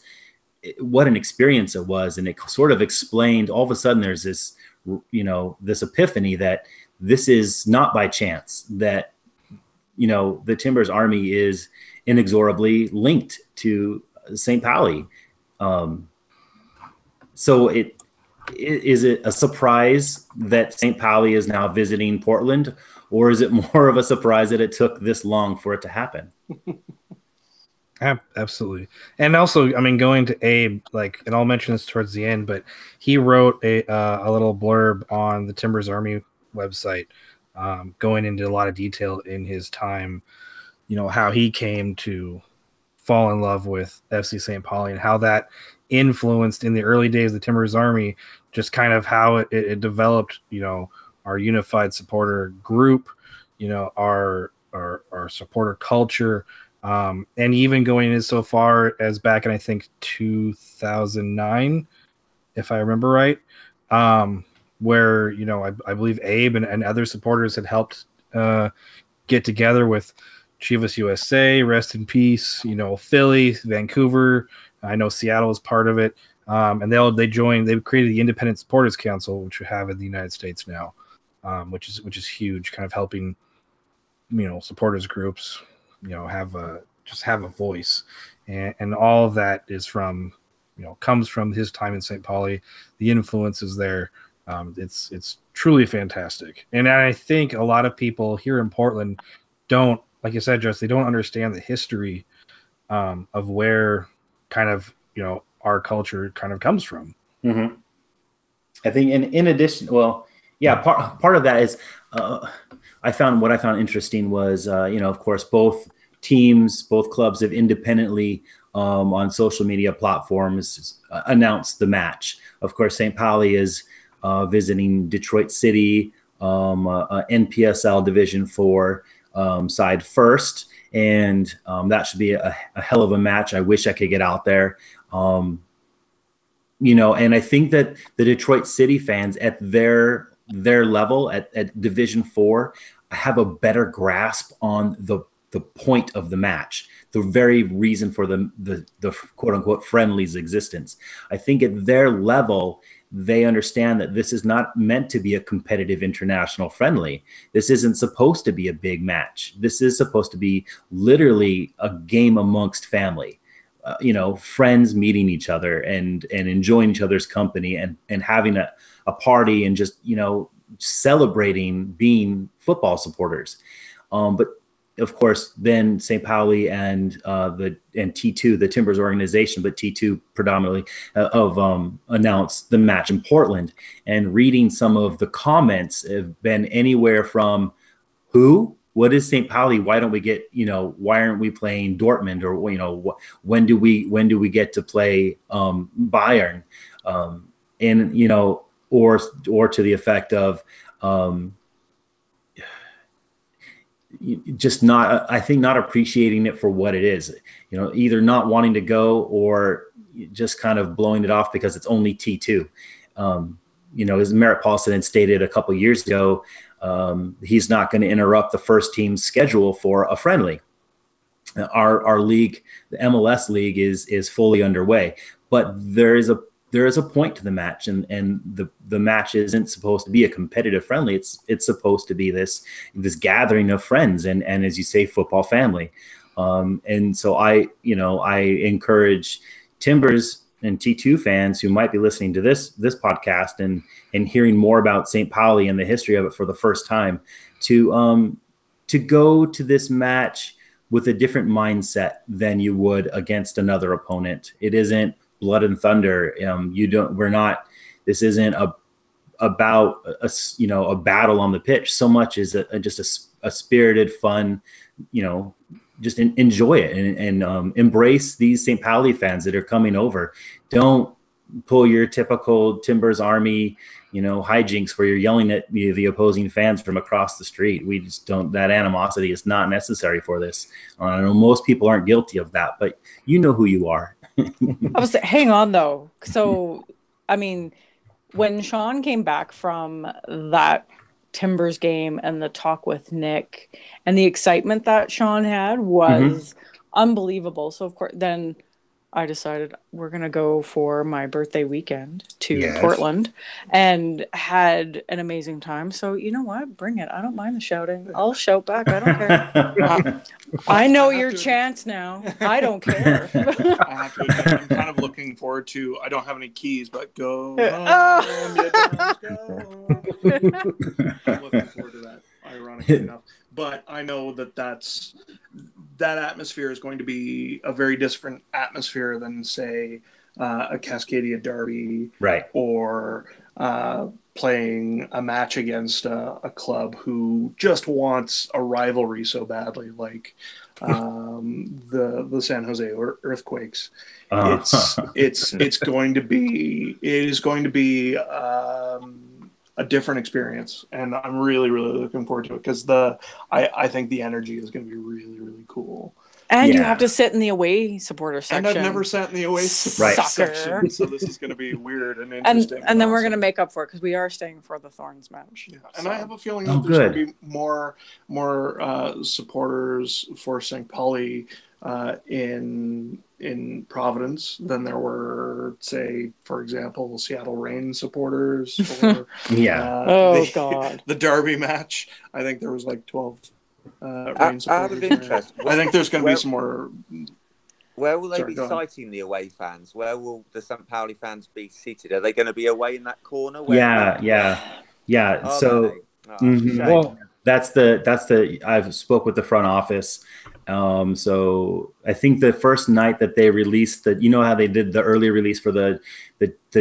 what an experience it was. And it sort of explained, all of a sudden there's this, this epiphany that this is not by chance, that the Timbers Army is inexorably linked to St. Pauli. So is it a surprise that St. Pauli is now visiting Portland, or is it more of a surprise that it took this long for it to happen? Absolutely. And also, I mean, going to Abe, like, and I'll mention this towards the end, but he wrote a little blurb on the Timbers Army website, going into a lot of detail in his time, how he came to fall in love with FC St. Pauli and how that influenced in the early days of the Timbers Army, just kind of how it developed, our unified supporter group, our supporter culture. And even going in so far as back in, I think, 2009, if I remember right, where, I believe Abe and other supporters had helped get together with Chivas USA, rest in peace, Philly, Vancouver. I know Seattle was part of it. And they created the Independent Supporters Council, which we have in the United States now, which is huge, kind of helping, supporters groups, have a voice, and all of that is from, comes from his time in St. Pauli. The influence is there. It's truly fantastic, and I think a lot of people here in Portland don't, like you said, Jess, they don't understand the history of where kind of our culture kind of comes from. Mm-hmm. I think in addition, well, yeah, part of that is I found interesting was of course both clubs have independently on social media platforms announced the match. Of course, St. Pauli is visiting Detroit City, NPSL Division 4 side first, and that should be a hell of a match. I wish I could get out there. And I think that the Detroit City fans at their level at Division 4 have a better grasp on the point of the match, the very reason for the quote unquote friendly's existence. I think at their level, they understand that this is not meant to be a competitive international friendly. This isn't supposed to be a big match. This is supposed to be literally a game amongst family. Friends meeting each other and enjoying each other's company and having a party and just, celebrating being football supporters. But of course, then St. Pauli and T2, the Timbers organization, but T2 predominantly announced the match in Portland. And reading some of the comments have been anywhere from who? What is St. Pauli? Why don't we get, why aren't we playing Dortmund? Or, when do we get to play Bayern? And, or to the effect of just not appreciating it for what it is, either not wanting to go or just kind of blowing it off because it's only T2. As Merritt Paulson had stated a couple of years ago, he's not going to interrupt the first team's schedule for a friendly. Our league, the MLS league, is fully underway, but there is a point to the match, and the match isn't supposed to be a competitive friendly. It's supposed to be this gathering of friends and as you say, football family. And so I encourage Timbers and T2 fans who might be listening to this podcast and hearing more about St. Pauli and the history of it for the first time to go to this match with a different mindset than you would against another opponent. It isn't blood and thunder. This isn't about a battle on the pitch so much as just a spirited, fun, just enjoy it and embrace these St. Pauli fans that are coming over. Don't pull your typical Timbers Army, hijinks where you're yelling at the opposing fans from across the street. We just don't. That animosity is not necessary for this. I know most people aren't guilty of that, but you know who you are. Hang on though. So, I mean, when Sean came back from that Timbers game and the talk with Nick and the excitement that Sean had was unbelievable. So of course, then I decided we're going to go for my birthday weekend to Portland and had an amazing time. So you know what? Bring it. I don't mind the shouting. I'll shout back. I don't care. I know your chance now. I don't care. I have to admit, I'm kind of looking forward to, I don't have any keys, but go home, you don't go. I'm looking forward to that, ironically enough. But I know that that atmosphere is going to be a very different atmosphere than, say, a Cascadia Derby, right, or playing a match against a club who just wants a rivalry so badly, like the San Jose Earthquakes. It is going to be a different experience, and I'm really looking forward to it, because I think the energy is going to be really cool. And you have to sit in the away supporter section. And I've never sat in the away supporter section, so this is going to be weird and interesting. And then we're going to make up for it, because we are staying for the Thorns match. Yeah. And I have a feeling that there's going to be more supporters for St. Pauli in Providence than there were, say, for example, Seattle Reign supporters. Or, God. The Derby match. I think there was like 12 Reign supporters. Out of interest, I think there's going to be some more. Where will they be siting the away fans? Where will the St. Pauli fans be seated? Are they going to be away in that corner? Yeah. So, well, that's the. I've spoke with the front office. So I think the first night that they released that, you know how they did the early release for the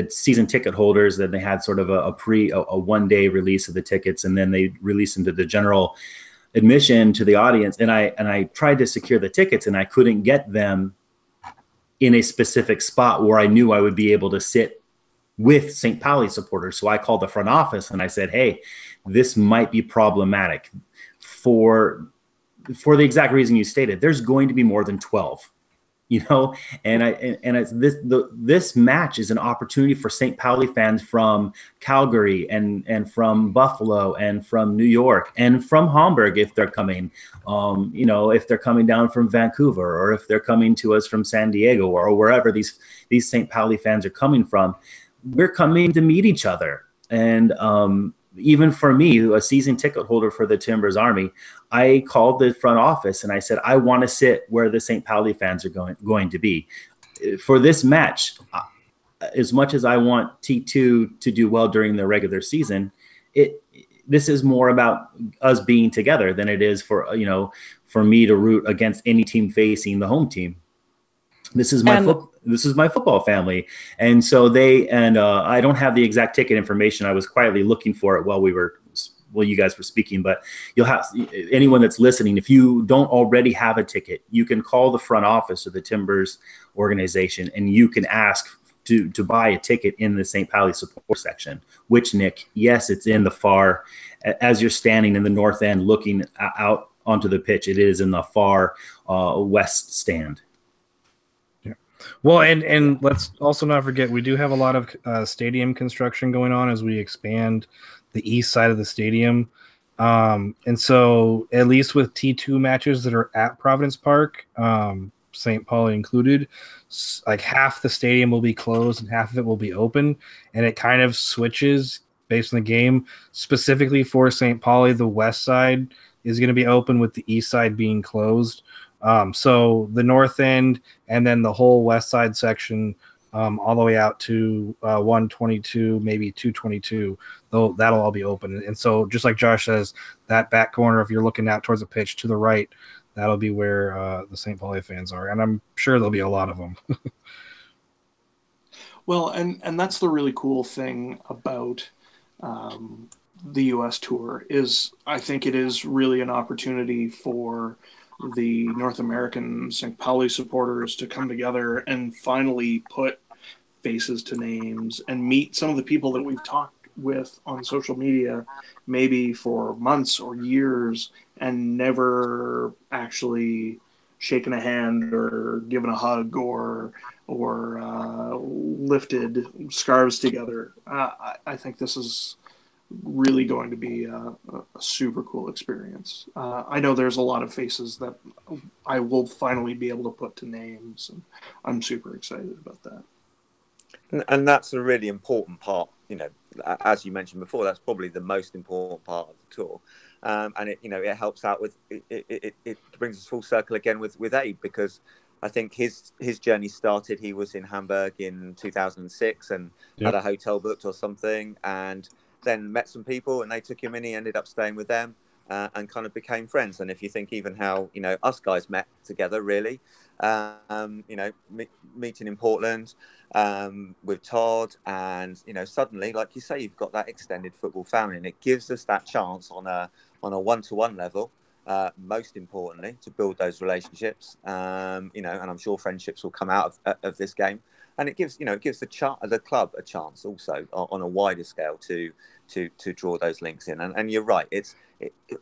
season ticket holders, that they had sort of a 1 day release of the tickets, and then they released them to the general admission to the audience. And I tried to secure the tickets, and I couldn't get them in a specific spot where I knew I would be able to sit with St. Pauli supporters. So I called the front office and I said, hey, this might be problematic for the exact reason you stated. There's going to be more than 12, and this match is an opportunity for St. Pauli fans from Calgary and from Buffalo and from New York and from Hamburg, if they're coming, if they're coming down from Vancouver, or if they're coming to us from San Diego, or wherever these St. Pauli fans are coming from. We're coming to meet each other. And even for me, a season ticket holder for the Timbers Army, I called the front office and I said, I want to sit where the St. Pauli fans are going to be. For this match, as much as I want T2 to do well during the regular season, this is more about us being together than it is for me to root against any team facing the home team. This is my football family. And so I don't have the exact ticket information. I was quietly looking for it while you guys were speaking, but you'll have anyone that's listening. If you don't already have a ticket, you can call the front office of the Timbers organization and you can ask to buy a ticket in the St. Pauli support section, which, Nick, yes, it's in the far, as you're standing in the north end looking out onto the pitch, it is in the far west stand. Well, and let's also not forget, we do have a lot of stadium construction going on as we expand the east side of the stadium. And so at least with T2 matches that are at Providence Park, St. Pauli included, like half the stadium will be closed and half of it will be open. And it kind of switches based on the game. Specifically for St. Pauli, the west side is going to be open with the east side being closed. So the north end and then the whole west side section, all the way out to 122, maybe 222, though that'll all be open. And so just like Josh says, that back corner, if you're looking out towards the pitch to the right, that'll be where the St. Pauli fans are. And I'm sure there'll be a lot of them. Well, and that's the really cool thing about the U.S. tour is I think it is really an opportunity for the North American St. Pauli supporters to come together and finally put faces to names and meet some of the people that we've talked with on social media, maybe for months or years, and never actually shaken a hand or given a hug or lifted scarves together. I think this is really going to be a super cool experience. I know there's a lot of faces that I will finally be able to put to names, and I'm super excited about that. And that's a really important part, as you mentioned before, that's probably the most important part of the tour. And it helps out with, it brings us full circle again with Abe, because I think his journey started, he was in Hamburg in 2006 and had a hotel booked or something, and then met some people and they took him in, he ended up staying with them. and kind of became friends. And if you think even how, us guys met together, really, meeting in Portland with Todd, and, suddenly, like you say, you've got that extended football family, and it gives us that chance on a one-to-one level, most importantly, to build those relationships, and I'm sure friendships will come out of this game. And it gives the club a chance also on a wider scale to draw those links in. And you're right.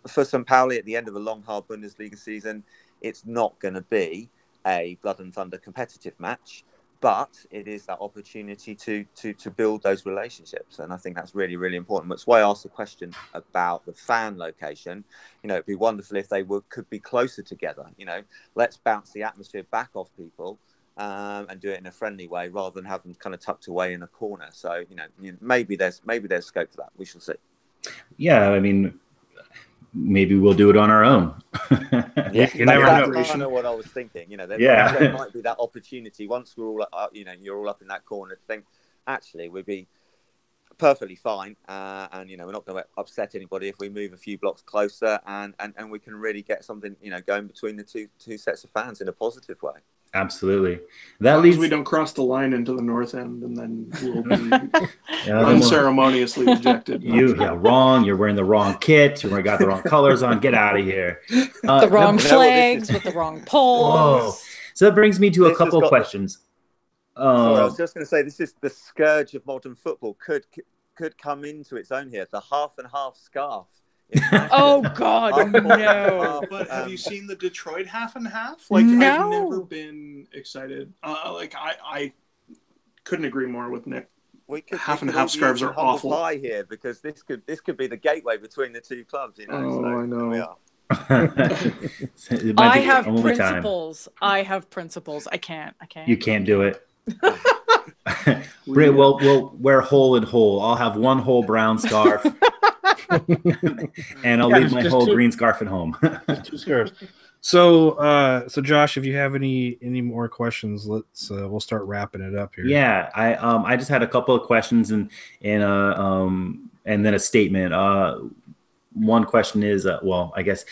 For St. Pauli at the end of a long, hard Bundesliga season, it's not going to be a blood and thunder competitive match, but it is that opportunity to build those relationships. And I think that's really, really important. That's why I asked the question about the fan location. It'd be wonderful if they could be closer together. Let's bounce the atmosphere back off people. And do it in a friendly way rather than have them kind of tucked away in a corner. So, maybe there's scope for that. We shall see. Yeah, I mean, maybe we'll do it on our own. Yeah, that's kind of what I was thinking. There might be that opportunity once we're all, you're all up in that corner to think, actually, we'd be perfectly fine, and we're not going to upset anybody if we move a few blocks closer, and we can really get something going between the two sets of fans in a positive way. Absolutely. That leads. We don't cross the line into the north end, and then we'll be unceremoniously ejected. Wrong. You're wearing the wrong kit. You got the wrong colors on. Get out of here. The wrong flags with the wrong poles. Whoa. So that brings me to a couple of questions. Sorry, I was just going to say, this is the scourge of modern football. Could come into its own here. The half and half scarf. Oh God, no! But have you seen the Detroit half and half? Like, no. I've never been excited. I couldn't agree more with Nick. Half and half scarves are awful. High here, because this could be the gateway between the two clubs. Oh, I know. We are. I have principles. I can't. You can't do it. We'll wear hole and hole. I'll have one whole brown scarf. And I'll leave my whole green scarf at home. Two scarves. So Josh, if you have any more questions, we'll start wrapping it up here. Yeah, I just had a couple of questions and then a statement. One question is, I guess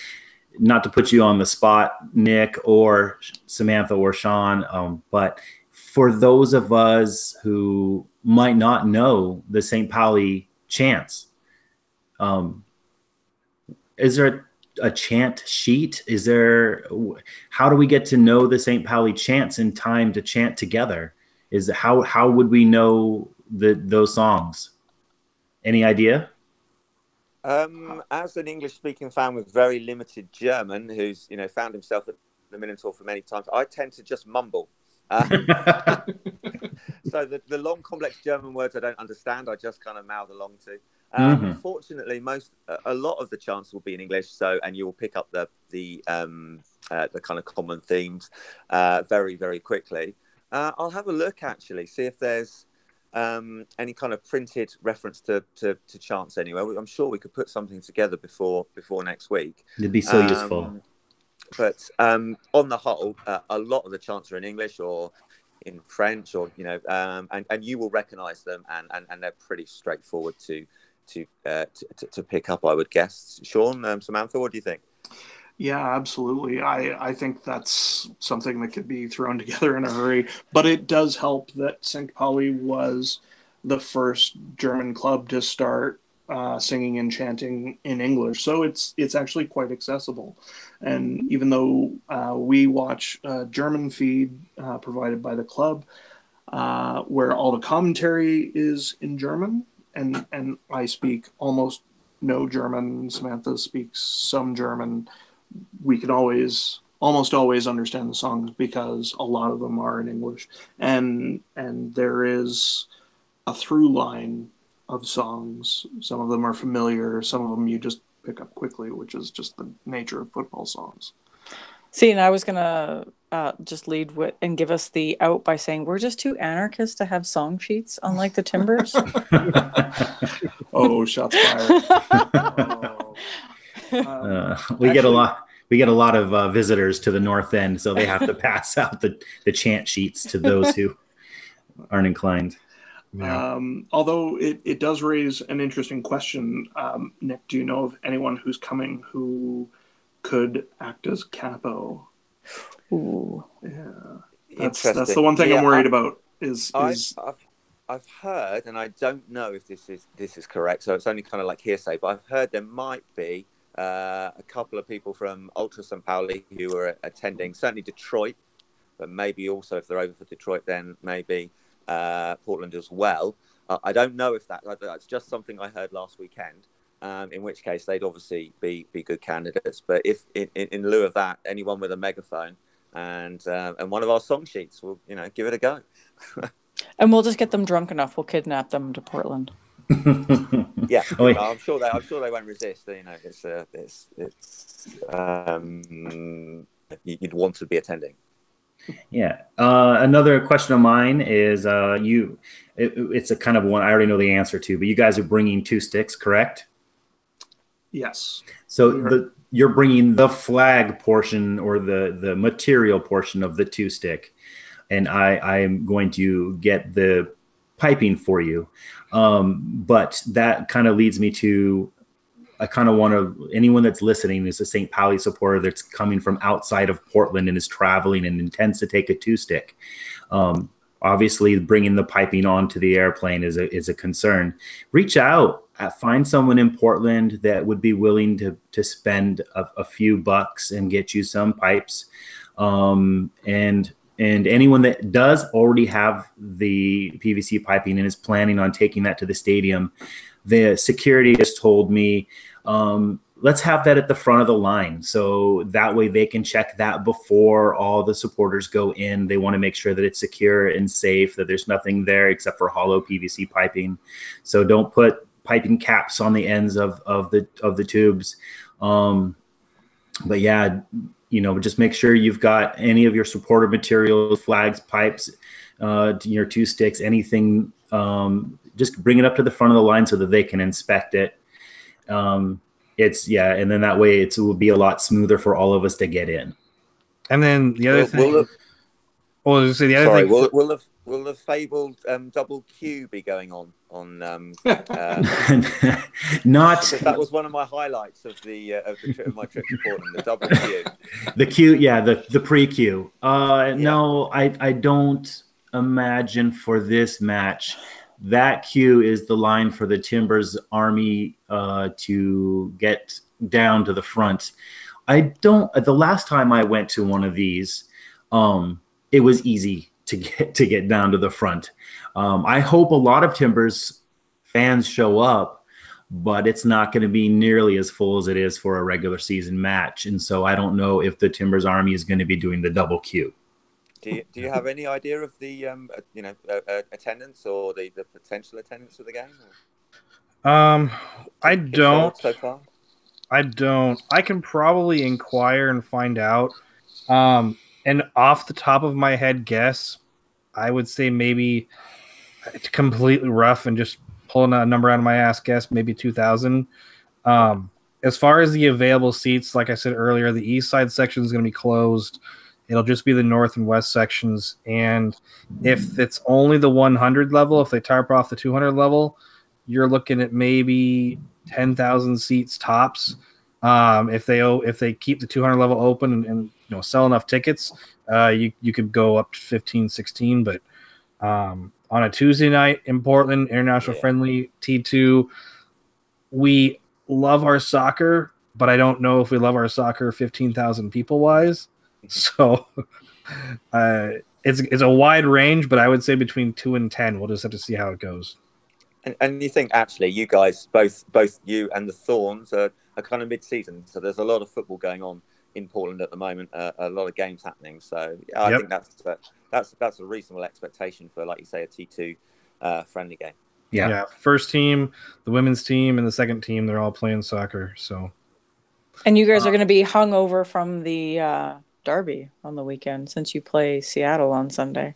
not to put you on the spot, Nick or Samantha or Sean, but for those of us who might not know the St. Pauli chants, is there a chant sheet? How do we get to know the St. Pauli chants in time to chant together? How would we know those songs? Any idea? As an English-speaking fan with very limited German, who's found himself at the Minotaur for many times, I tend to just mumble. So the long, complex German words I don't understand, I just kind of mouth along to. Unfortunately, a lot of the chants will be in English, and you will pick up the kind of common themes very, very quickly. I'll have a look, actually, see if there's any kind of printed reference to chants anywhere. I'm sure we could put something together before next week. It'd be so useful. But on the whole, a lot of the chants are in English or in French, or and you will recognise them, and they're pretty straightforward to pick up, I would guess. Sean, Samantha, what do you think? Yeah, absolutely. I think that's something that could be thrown together in a hurry. But it does help that St. Pauli was the first German club to start singing and chanting in English, so it's actually quite accessible. And even though we watch a German feed provided by the club, where all the commentary is in German, and I speak almost no German, Samantha speaks some German, we can almost always understand the songs because a lot of them are in English, and there is a through line of songs. Some of them are familiar, some of them you just pick up quickly, which is just the nature of football songs. See, and I was gonna just lead with and give us the out by saying we're just too anarchists to have song sheets, unlike the Timbers. Oh, shots fired! We get a lot of visitors to the North End, so they have to pass out the chant sheets to those who aren't inclined. Yeah. Although it does raise an interesting question. Nick, do you know of anyone who's coming who could act as capo? Ooh. Yeah, that's Interesting. the one thing Yeah, I'm worried about. I've heard, and I don't know if this is correct, so it's only kind of like hearsay, but I've heard there might be a couple of people from Ultra St. Pauli who are attending, certainly Detroit, but maybe also if they're over for Detroit, then maybe Portland as well. I don't know if that's just something I heard last weekend, in which case they'd obviously be good candidates. But if in lieu of that, anyone with a megaphone and one of our song sheets, will give it a go. And we'll just get them drunk enough. We'll kidnap them to Portland. Yeah, Oh, I'm sure they won't resist. You'd want to be attending. yeah. Another question of mine is it's a kind of one I already know the answer to, but you guys are bringing 2 sticks, correct? Yes. So you're bringing the flag portion or the material portion of the 2 stick, and I am going to get the piping for you. But that kind of leads me to, I kind of want to, anyone that's listening is a St. Pauli supporter that's coming from outside of Portland and is traveling and intends to take a 2 stick. Obviously, bringing the piping onto the airplane is a concern. Reach out, find someone in Portland that would be willing to spend a few bucks and get you some pipes. And anyone that does already have the PVC piping and is planning on taking that to the stadium, the security has told me, let's have that at the front of the line. So that way they can check that before all the supporters go in. They want to make sure that it's secure and safe, that there's nothing there except for hollow PVC piping. So don't put piping caps on the ends of the tubes. But yeah, just make sure you've got any of your supporter materials, flags, pipes, your 2 sticks, anything. Just bring it up to the front of the line so that they can inspect it. And then that way it will be a lot smoother for all of us to get in. And then the other thing. Will the fabled double Q be going on? Not. That was one of my highlights of my trip to Portland. The double Q. The Q, yeah, the pre-Q. No, I don't imagine for this match. That Q is the line for the Timbers Army to get down to the front. The last time I went to one of these, it was easy to get down to the front. I hope a lot of Timbers fans show up, but it's not going to be nearly as full as it is for a regular season match. And so I don't know if the Timbers Army is going to be doing the double Q. Do you have any idea of the attendance or the potential attendance of the game? I don't. So far? I don't. I can probably inquire and find out. And off the top of my head, guess I would say maybe it's completely rough and just pulling a number out of my ass. Guess maybe 2,000. As far as the available seats, like I said earlier, the east side section is going to be closed. It'll just be the north and west sections. And if it's only the 100 level, if they tarp off the 200 level, you're looking at maybe 10,000 seats tops. If they keep the 200 level open and sell enough tickets, you could go up to 15, 16. But on a Tuesday night in Portland, international friendly T2, we love our soccer, but I don't know if we love our soccer 15,000 people wise. So it's a wide range, but I would say between 2 and 10. We'll just have to see how it goes. And you think actually you guys, both you and the Thorns are kind of mid-season, so there's a lot of football going on in Portland at the moment, a lot of games happening. So I think that's a reasonable expectation for, like you say, a T2 friendly game. Yeah. First team, the women's team, and the second team, they're all playing soccer. So. And you guys are going to be hung over from the derby on the weekend since you play Seattle on Sunday.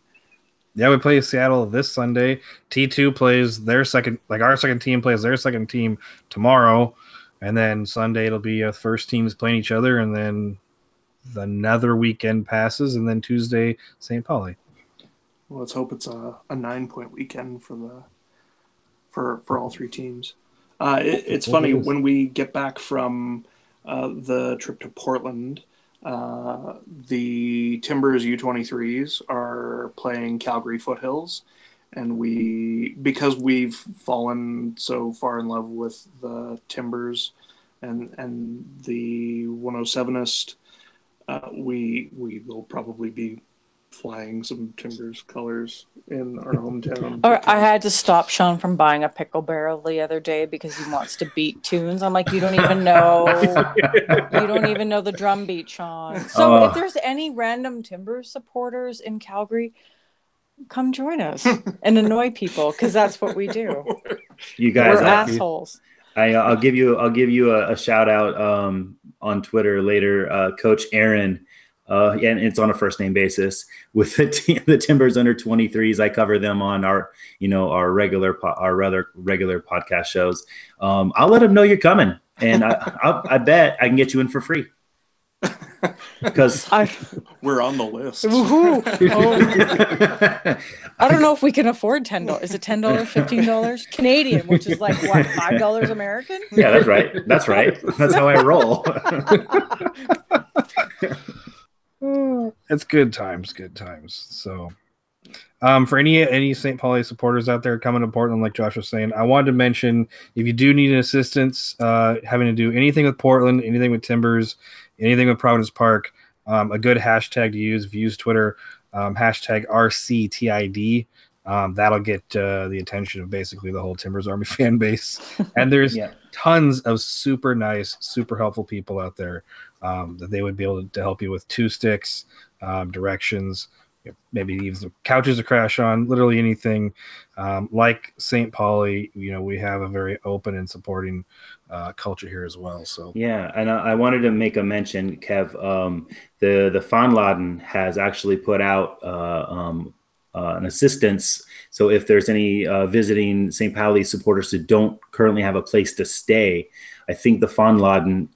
Yeah, we play Seattle this Sunday. T2 plays their second, like our second team plays their second team tomorrow. And then Sunday it'll be first teams playing each other. And then another weekend passes. And then Tuesday, St. Pauli. let's hope it's a 9-point weekend for all three teams. It's funny when we get back from the trip to Portland. The Timbers U23s are playing Calgary Foothills, and because we've fallen so far in love with the Timbers and the 107ist, we will probably be flying some Timbers colors in our hometown. I had to stop Sean from buying a pickle barrel the other day because he wants to beat tunes. I'm like, you don't even know the drum beat, Sean. So if there's any random Timbers supporters in Calgary, come join us and annoy people, because that's what we do. You guys we're assholes. I'll give you a shout out on Twitter later. Coach Aaron, and it's on a first name basis with the Timbers under 23s. I cover them on our regular podcast shows. I'll let him know you're coming, and I bet I can get you in for free. Because we're on the list. I don't know if we can afford $10. Is it $10, $15 Canadian, which is like what, $5 American? Yeah, that's right. That's how I roll. It's good times. So for any St. Pauli supporters out there coming to Portland, like Josh was saying, I wanted to mention, if you do need assistance having to do anything with Portland, anything with Timbers, anything with Providence Park, a good hashtag to use Twitter, hashtag RCTID. That'll get the attention of basically the whole Timbers Army fan base. And there's tons of super nice, super helpful people out there that they would be able to help you with 2 sticks, directions, maybe even some couches to crash on, literally anything. Like St. Pauli, we have a very open and supporting culture here as well. So yeah, and I wanted to make a mention, Kev. The Van Laden has actually put out an assistance. So if there's any visiting St. Pauli supporters who don't currently have a place to stay, I think the Van Laden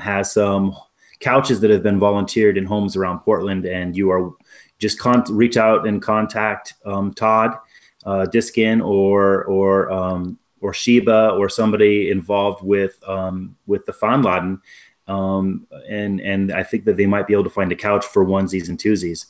has some couches that have been volunteered in homes around Portland, and you are just reach out and contact Todd Diskin or Sheba or somebody involved with the Van Laden, and I think that they might be able to find a couch for onesies and twosies.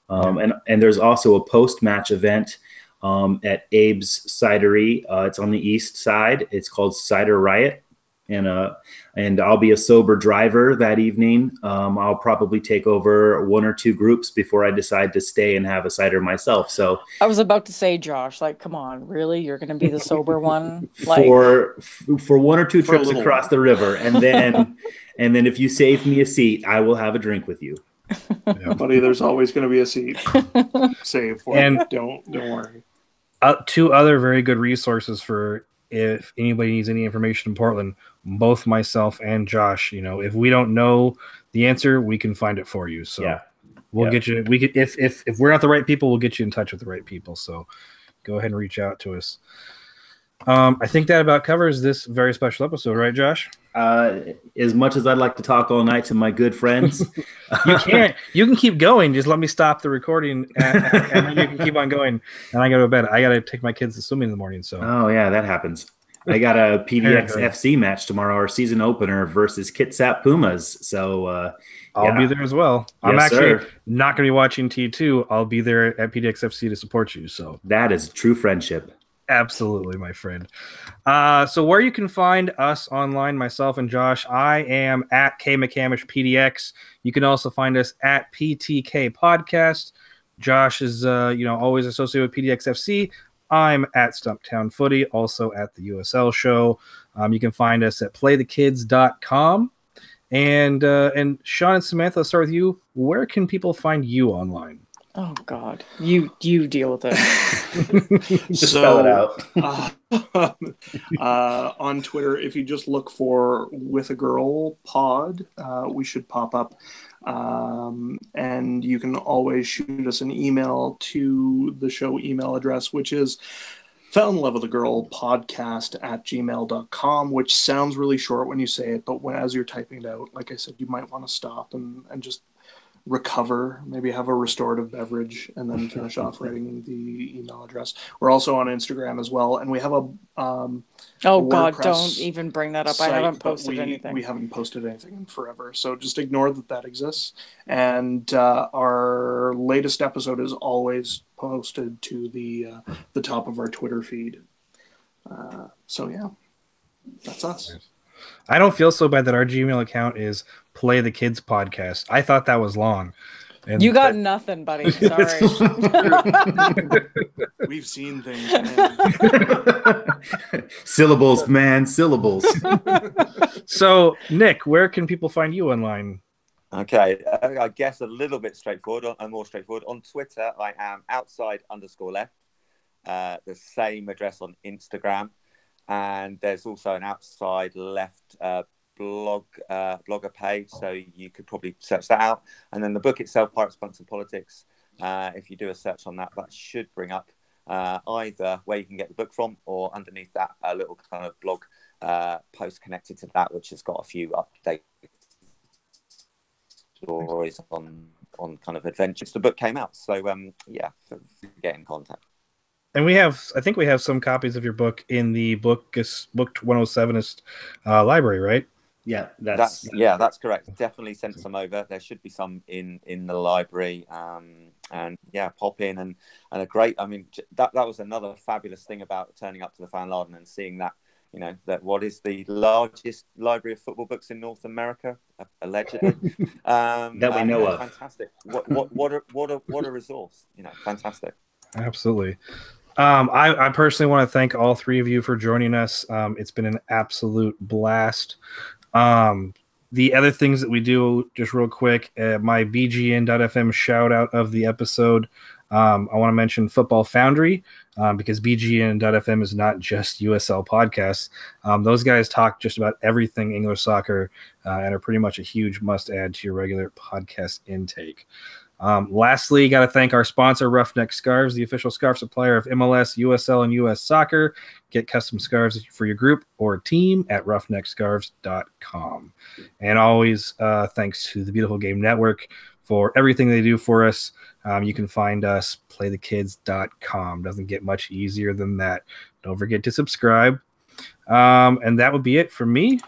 And there's also a post-match event at Abe's Cidery. It's on the east side. It's called Cider Riot. And I'll be a sober driver that evening. I'll probably take over 1 or 2 groups before I decide to stay and have a cider myself. So I was about to say, Josh, like, come on, really? You're going to be the sober one? For 1 or 2 trips across the river. And then if you save me a seat, I will have a drink with you. Yeah, buddy, there's always going to be a seat saved for you. Don't worry. 2 other very good resources for if anybody needs any information in Portland, both myself and Josh, if we don't know the answer, we can find it for you. So we'll get you. We could, if we're not the right people, we'll get you in touch with the right people. So go ahead and reach out to us. I think that about covers this very special episode, right, Josh? As much as I'd like to talk all night to my good friends, you can't. You can keep going. Just let me stop the recording, and then you can keep on going. And I got to go to bed. I got to take my kids to swimming in the morning. So. Oh yeah, that happens. I got a PDX FC match tomorrow, our season opener versus Kitsap Pumas. So I'll be there as well. Yes, I'm actually sir. not going to be watching T2. I'll be there at PDX FC to support you. So that is true friendship. Absolutely, my friend. So where you can find us online, myself and Josh, I am at KMcCamishPDX. You can also find us at PTK Podcast. Josh is, always associated with PDXFC. I'm at Stumptown Footy, also at the USL show. You can find us at playthekids.com. And Sean and Samantha, let's start with you. Where can people find you online? Oh God, you deal with it. Just spell it out. On Twitter, if you just look for With a Girl Pod, we should pop up. And you can always shoot us an email to the show email address, which is fountainloveofthegirlpodcast@gmail.com, which sounds really short when you say it, but as you're typing it out, like I said, you might want to stop and just recover, maybe have a restorative beverage, and then finish off writing the email address. We're also on Instagram as well, and we have a oh God, WordPress don't even bring that up. site, I haven't but posted anything. We haven't posted anything in forever, so just ignore that exists. And our latest episode is always posted to the top of our Twitter feed. So yeah, that's us. I don't feel so bad that our Gmail account is Play the Kids Podcast. I thought that was long. And you got nothing, buddy. Sorry. We've seen things, man. Syllables, man, syllables. So, Nick, where can people find you online? Okay, I guess a little bit straightforward, and more straightforward. On Twitter, I am outside_left. The same address on Instagram. And there's also an outside left blogger page, so you could probably search that out. And then the book itself, Pirates, Punks and Politics, if you do a search on that, that should bring up either where you can get the book from, or underneath that a little kind of blog post connected to that, which has got a few updates stories on kind of adventures. The book came out, so yeah, get in contact. And I think we have some copies of your book in the Book 107ist library, right? Yeah, that's correct. Definitely sent some over. There should be some in the library, and yeah, pop in and a great. I mean, that was another fabulous thing about turning up to the Fan Laden and seeing that. You know, that what is the largest library of football books in North America, allegedly. That we know of. Fantastic. What a resource. You know, fantastic. Absolutely. I personally want to thank all three of you for joining us. It's been an absolute blast. The other things that we do, just real quick, my BGN.FM shout out of the episode. I want to mention Football Foundry, because BGN.FM is not just USL podcasts. Those guys talk just about everything English soccer, and are pretty much a huge must add to your regular podcast intake. Lastly, got to thank our sponsor, Roughneck Scarves, the official scarf supplier of MLS, USL, and US Soccer. Get custom scarves for your group or team at roughneckscarves.com. And always thanks to the Beautiful Game Network for everything they do for us. You can find us, playthekids.com. Doesn't get much easier than that. Don't forget to subscribe. And that would be it for me.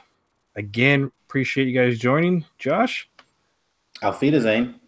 Again, appreciate you guys joining. Josh? Auf Wiedersehen.